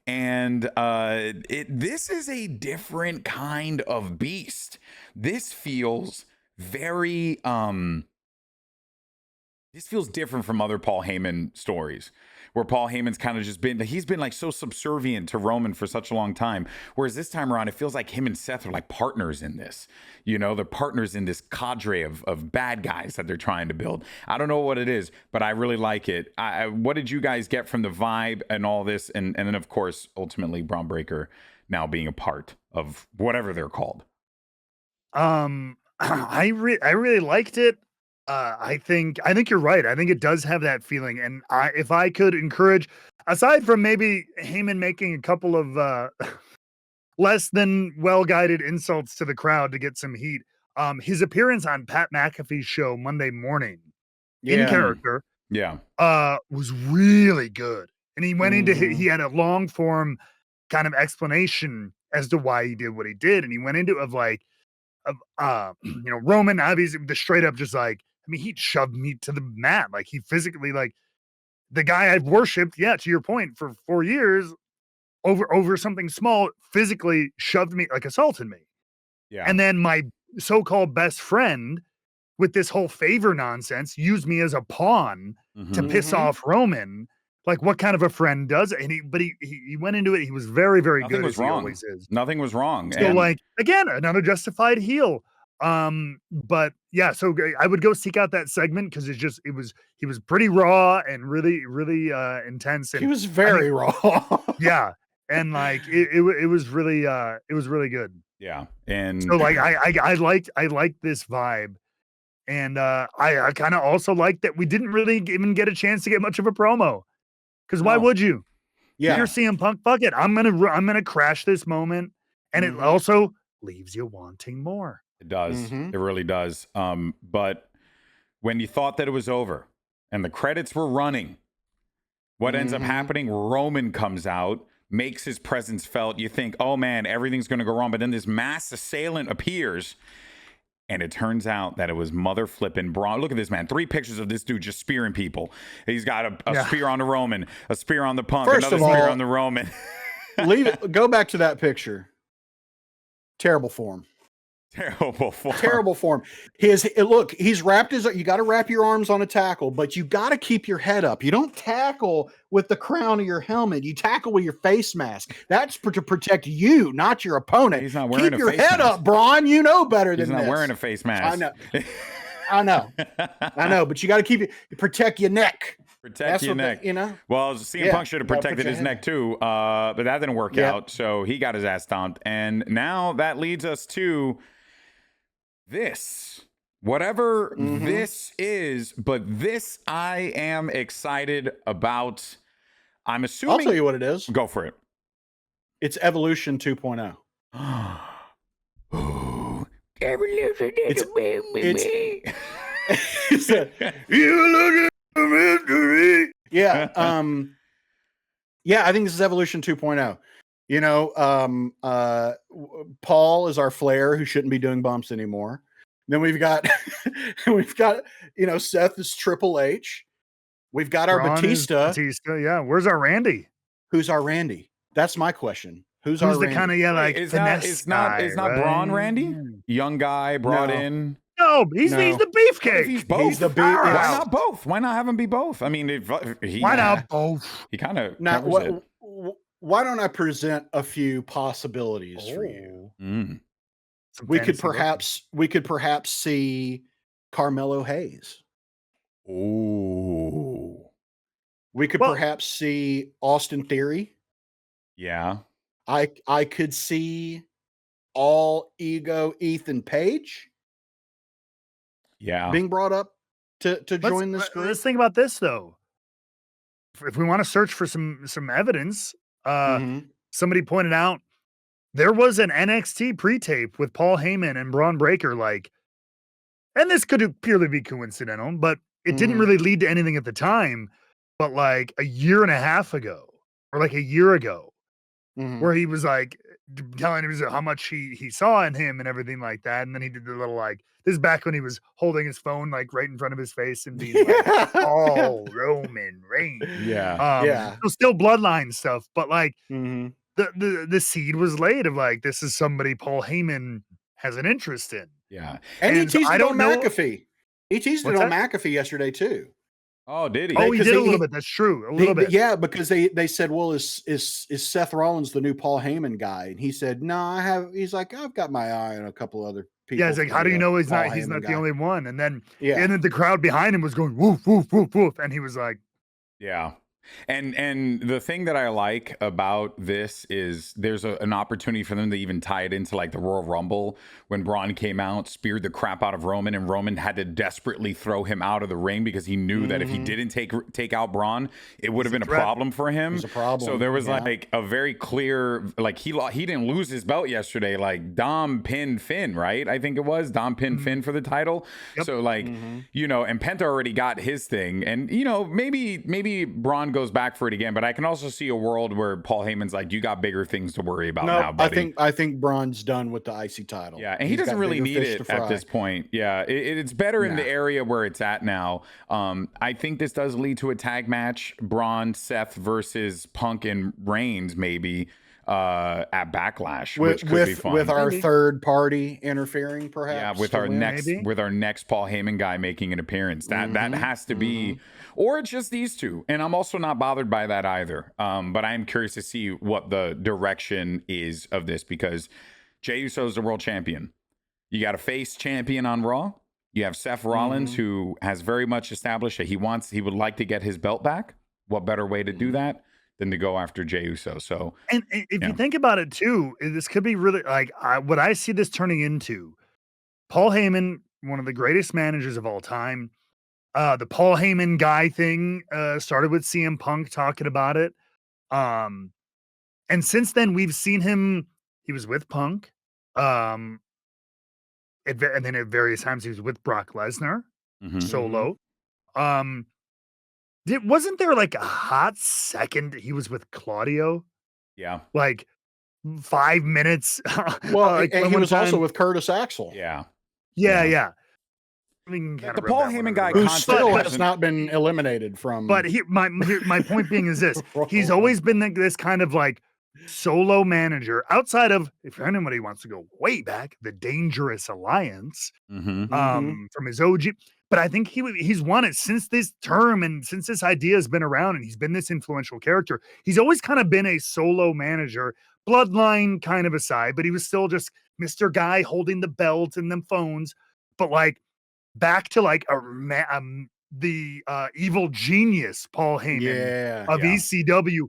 And this is a different kind of beast. This feels very this feels different from other Paul Heyman stories, where Paul Heyman's kind of just he's been like so subservient to Roman for such a long time. Whereas this time around, it feels like him and Seth are like partners in this. You know, they're partners in this cadre of bad guys that they're trying to build. I don't know what it is, but I really like it. What did you guys get from the vibe and all this? And then, of course, ultimately, Braun Breaker now being a part of whatever they're called. I really liked it. I think you're right. I think it does have that feeling. And if I could encourage, aside from maybe Heyman making a couple of less than well-guided insults to the crowd to get some heat, his appearance on Pat McAfee's show Monday morning in character, was really good. And he went into he had a long form kind of explanation as to why he did what he did, and he went into Roman, obviously the straight up just like, I mean, he shoved me to the mat. Like he physically, like the guy I've worshipped, to your point, for 4 years over something small, physically shoved me, like assaulted me. Yeah. And then my so-called best friend with this whole favor nonsense used me as a pawn to piss off Roman. Like, what kind of a friend does it? And he went into it. He was very, very Nothing good. Was wrong. He always is. Nothing was wrong. So, like, again, another justified heel. But yeah, so I would go seek out that segment because he was pretty raw and really, really intense. And he was very raw. Yeah. And like it was really good. Yeah. And so like I liked this vibe. And I kind of also liked that we didn't really even get a chance to get much of a promo. Because why would you? Yeah, you're CM Punk. Fuck it. I'm gonna crash this moment, and it also leaves you wanting more. It does. It really does. But when you thought that it was over and the credits were running, what ends up happening? Roman comes out, makes his presence felt. You think, oh man, everything's gonna go wrong. But then this mass assailant appears. And it turns out that it was mother flipping Braun. Look at this, man. 3 pictures of this dude just spearing people. He's got a spear on the Roman, a spear on the Punk, another spear on the Roman. Leave it. Go back to that picture. Terrible form. Terrible form. Terrible form. He's wrapped you got to wrap your arms on a tackle, but you got to keep your head up. You don't tackle with the crown of your helmet. You tackle with your face mask. That's to protect you, not your opponent. He's not wearing keep your head up, Braun. You know better than this. He's not wearing a face mask. I know, but you got to keep it. Protect your neck. Protect your neck. Well, CM Punk should have protected his neck too, but that didn't work out. So he got his ass stomped. And now that leads us to this, whatever this is, but this I am excited about. I'm assuming. I'll tell you what it is. Go for it. It's Evolution 2.0. Evolution You look at the mystery. Yeah. I think this is Evolution 2.0. Paul is our Flair who shouldn't be doing bumps anymore. Then we've got Seth is Triple H. We've got our Braun Batista. Yeah. Where's our Randy? Who's our Randy? That's my question. Who's our the kind of it's not Braun Randy? Young guy brought in. No, he's the beefcake. He's both. He's the Why not both? Why not have him be both? I mean, why not both? He kind of why don't I present a few possibilities for you? We could perhaps see Carmelo Hayes. Oh. We could perhaps see Austin Theory. Yeah. I could see all ego Ethan Page. Yeah. Being brought up to join this group. Let's think about this though. If we want to search for some evidence, somebody pointed out there was an NXT pre-tape with Paul Heyman and Braun Breaker, and this could purely be coincidental, but it didn't really lead to anything at the time. But like a year and a half ago, or like a year ago, where he was like telling him how much he saw in him and everything like that, and then he did the little this is back when he was holding his phone like right in front of his face and being like, "Oh, Roman Reigns." Yeah. So still bloodline stuff, but like the seed was laid of like, this is somebody Paul Heyman has an interest in. Yeah. And he teased it on McAfee. He teased it on McAfee yesterday too. Oh, did he? Oh, he did a little bit. That's true. A little bit. Yeah, because they said, well, is Seth Rollins the new Paul Heyman guy? And he said, no, he's like, I've got my eye on a couple other people. Yeah, it's like, how do you know he's not the only one? And then the crowd behind him was going, woof, woof, woof, woof. And he was like, yeah. And the thing that I like about this is there's an opportunity for them to even tie it into like the Royal Rumble when Braun came out, speared the crap out of Roman, and Roman had to desperately throw him out of the ring because he knew that if he didn't take out Braun, it would have been a problem for him. It was a problem. So there was like a very clear, like he didn't lose his belt yesterday. Like Dom pinned Finn, right? I think it was Dom pinned Finn for the title. Yep. So like, you know, and Penta already got his thing, and you know, maybe Braun goes back for it again, but I can also see a world where Paul Heyman's like, you got bigger things to worry about now, buddy. I think Braun's done with the IC title. Yeah, and he doesn't really need it at this point. Yeah, it's better in the area where it's at now. I think this does lead to a tag match: Braun, Seth versus Punk and Reigns, maybe at Backlash, which could be fun. With our third party interfering, perhaps. Yeah, with our next Paul Heyman guy making an appearance. That has to be, or it's just these two. And I'm also not bothered by that either. But I am curious to see what the direction is of this, because Jey Uso is the world champion. You got a face champion on Raw. You have Seth Rollins, who has very much established that he would like to get his belt back. What better way to do that than to go after Jey Uso? So, and if you think about it too, this could be really like what I see this turning into. Paul Heyman, one of the greatest managers of all time. The Paul Heyman guy thing started with CM Punk talking about it. And since then we've seen him, he was with Punk. And then at various times he was with Brock Lesnar solo. Wasn't there like a hot second he was with Claudio? Yeah. Like 5 minutes. Well, and he was also with Curtis Axel. Yeah. Yeah. I mean, the Paul Heyman guy who still has not been eliminated from. But my point being is this: he's always been this kind of like solo manager outside of, if anybody wants to go way back, the Dangerous Alliance from his OG. But I think he's won it since this term and since this idea has been around, and he's been this influential character. He's always kind of been a solo manager, bloodline kind of aside, but he was still just Mr. Guy holding the belt and them phones. But like back to like the evil genius Paul Heyman of ECW,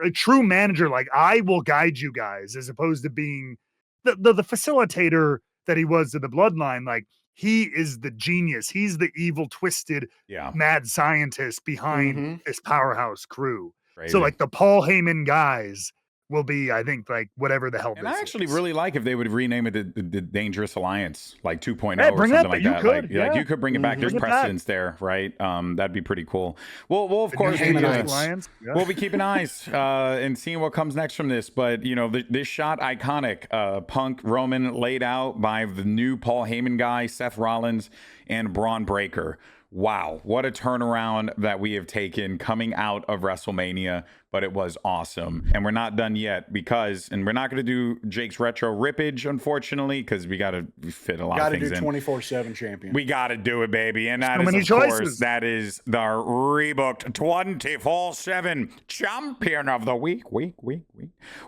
a true manager. Like, I will guide you guys, as opposed to being the facilitator that he was to the bloodline. Like, he is the genius. He's the evil, twisted, mad scientist behind this powerhouse crew. Crazy. So like the Paul Heyman guys will be, I think, like whatever the hell. And I actually really like if they would rename it the Dangerous Alliance, like 2.0 yeah, or something like that. Could, like you could bring it back. There's precedence there, right? That'd be pretty cool. Well, of course, we'll be keeping eyes and seeing what comes next from this. But you know, this shot, iconic. Punk Roman laid out by the new Paul Heyman guy, Seth Rollins, and Braun Breaker. Wow, what a turnaround that we have taken coming out of WrestleMania, but it was awesome. And we're not done yet and we're not going to do Jake's retro rippage, unfortunately, because we got to fit a lot of things in. Got to do 24/7 champion. We got to do it, baby. And that is, of course, that is the Rebooked 24/7 champion of the week,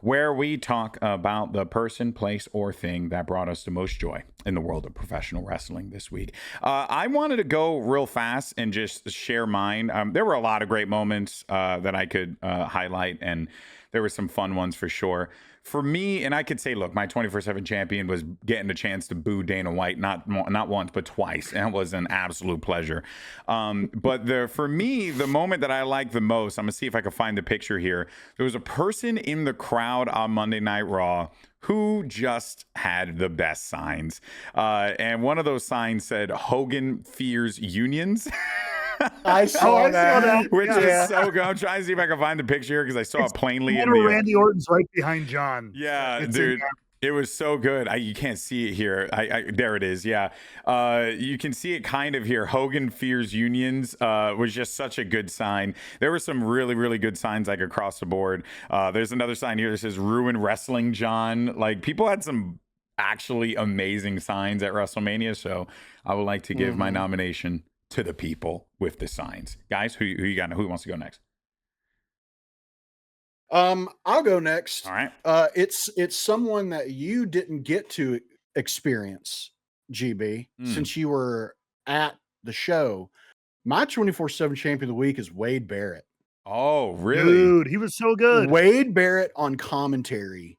where we talk about the person, place, or thing that brought us the most joy in the world of professional wrestling this week. I wanted to go real fast and just share mine. There were a lot of great moments that I could highlight, and there were some fun ones for sure. For me, and I could say, look, my 24/7 champion was getting a chance to boo Dana White, not once, but twice. And it was an absolute pleasure. But for me, the moment that I like the most, I'm going to see if I can find the picture here. There was a person in the crowd on Monday Night Raw who just had the best signs. And one of those signs said, "Hogan fears unions." I saw that. Which is so good. I'm trying to see if I can find the picture here because I saw it plainly in the Randy Orton's right behind John. Yeah, dude. It was so good. You can't see it here. There it is. Yeah. You can see it kind of here. Hogan fears unions was just such a good sign. There were some really, really good signs like across the board. There's another sign here that says "Ruin Wrestling, John." Like, people had some actually amazing signs at WrestleMania. So I would like to give my nomination to the people with the signs. Guys, who you got? Who wants to go next? I'll go next. All right. It's someone that you didn't get to experience, GB, since you were at the show. My 24/7 champion of the week is Wade Barrett. Oh, really? Dude, he was so good. Wade Barrett on commentary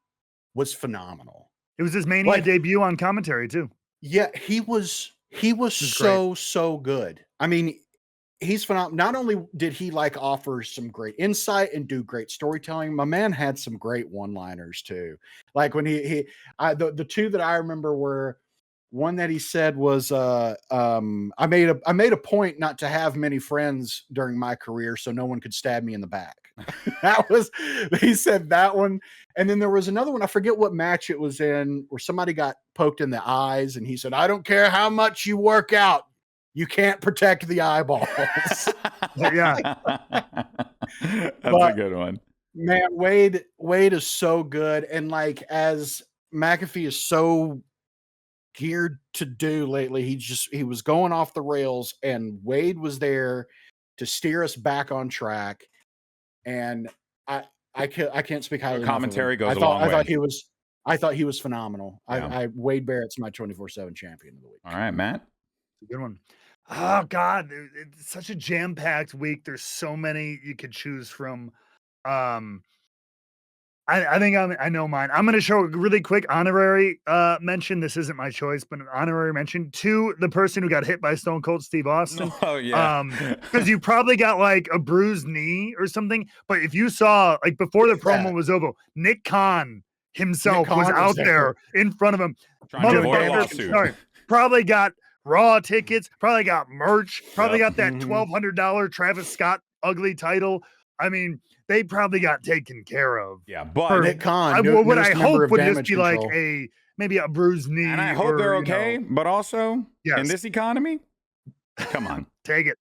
was phenomenal. It was his Mania debut on commentary too. Yeah, he was so good. I mean, he's phenomenal. Not only did he like offer some great insight and do great storytelling, my man had some great one-liners too. Like when the two that I remember were, one that he said was, I made a point not to have many friends during my career so no one could stab me in the back. He said that one. And then there was another one, I forget what match it was in, where somebody got poked in the eyes and he said, I don't care how much you work out, you can't protect the eyeballs. Yeah. That's a good one. Man, Wade is so good. And like, as McAfee is so geared to do lately, he was going off the rails, and Wade was there to steer us back on track. And I can't speak highly. Commentary goes a long way. I thought he was phenomenal. Yeah. Wade Barrett's my 24/7 champion of the week. All right, Matt. Good one. Oh God, it's such a jam-packed week. There's so many you could choose from. I think I know mine. I'm going to show a really quick honorary mention. This isn't my choice, but an honorary mention to the person who got hit by Stone Cold Steve Austin. Oh yeah. Because you probably got like a bruised knee or something. But if you saw, like, before the promo was over, Nick Khan himself was out there in front of him. Trying to avoid a lawsuit. Probably got Raw tickets, probably got merch, probably got that $1,200 Travis Scott ugly title. I mean, they probably got taken care of. Yeah, but Nick Khan, what I hope would just be like maybe a bruised knee. And I hope they're okay, but also in this economy, come on. Take it.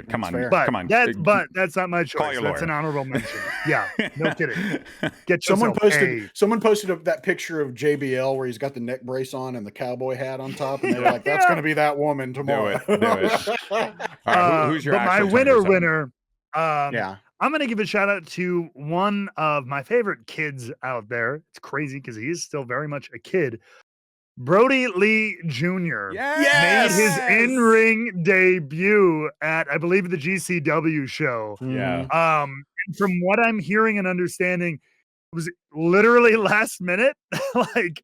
Come on. Fair. But come on. That's not my choice. That's an honorable mention. Yeah, no kidding. Someone posted that picture of JBL where he's got the neck brace on and the cowboy hat on top, and they're like, "That's going to be that woman tomorrow." Do it. All right, who's your? But my winner. Yeah. I'm going to give a shout out to one of my favorite kids out there. It's crazy because he is still very much a kid. Brody Lee Jr. made his in-ring debut at, I believe, the GCW show. Yeah. And from what I'm hearing and understanding, it was literally last minute. Like,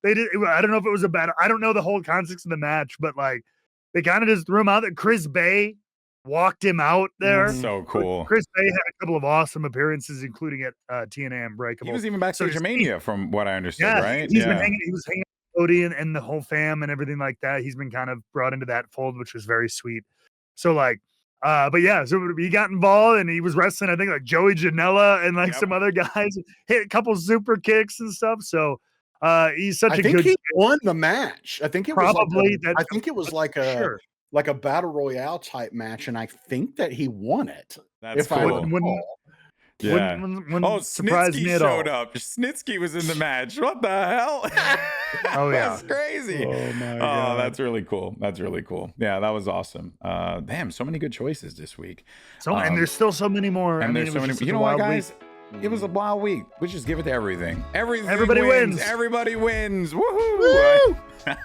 they did. I don't know if it was a battle. I don't know the whole context of the match, but like, they kind of just threw him out there. Chris Bay walked him out there. So cool. Chris Bay had a couple of awesome appearances, including at TNA Unbreakable. He was even backstage at Mania, from what I understood, right? He was hanging with Cody and the whole fam and everything like that. He's been kind of brought into that fold, which was very sweet. So like, but yeah, so he got involved and he was wrestling, I think, like Joey Janela and like some other guys, hit a couple super kicks and stuff. So he's such a good. I think he won the match. I think it probably. I think it was like a like a battle royale type match, and I think that he won it. That's cool. Wouldn't surprise me at all. Showed up. Snitsky was in the match. What the hell? Oh yeah, that's crazy. Oh my god, that's really cool. That's really cool. Yeah, that was awesome. Damn, so many good choices this week. And there's still so many more. And there's so many. You know what, guys? It was a wild week. We just give it to everything. Everybody wins. Everybody wins. Woohoo! Woo!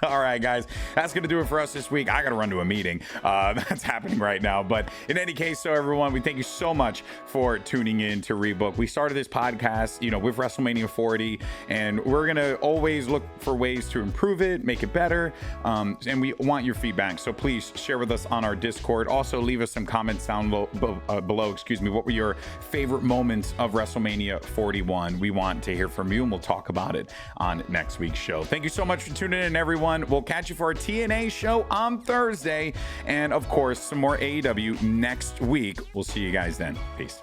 All right, guys. That's going to do it for us this week. I got to run to a meeting. That's happening right now. But in any case, so everyone, we thank you so much for tuning in to Rebook. We started this podcast, with WrestleMania 40, and we're going to always look for ways to improve it, make it better. And we want your feedback. So please share with us on our Discord. Also, leave us some comments down below. What were your favorite moments of WrestleMania 41? We want to hear from you, and we'll talk about it on next week's show. Thank you so much for tuning in, everyone. We'll catch you for our TNA show on Thursday, and of course some more AEW next week. We'll see you guys then. Peace.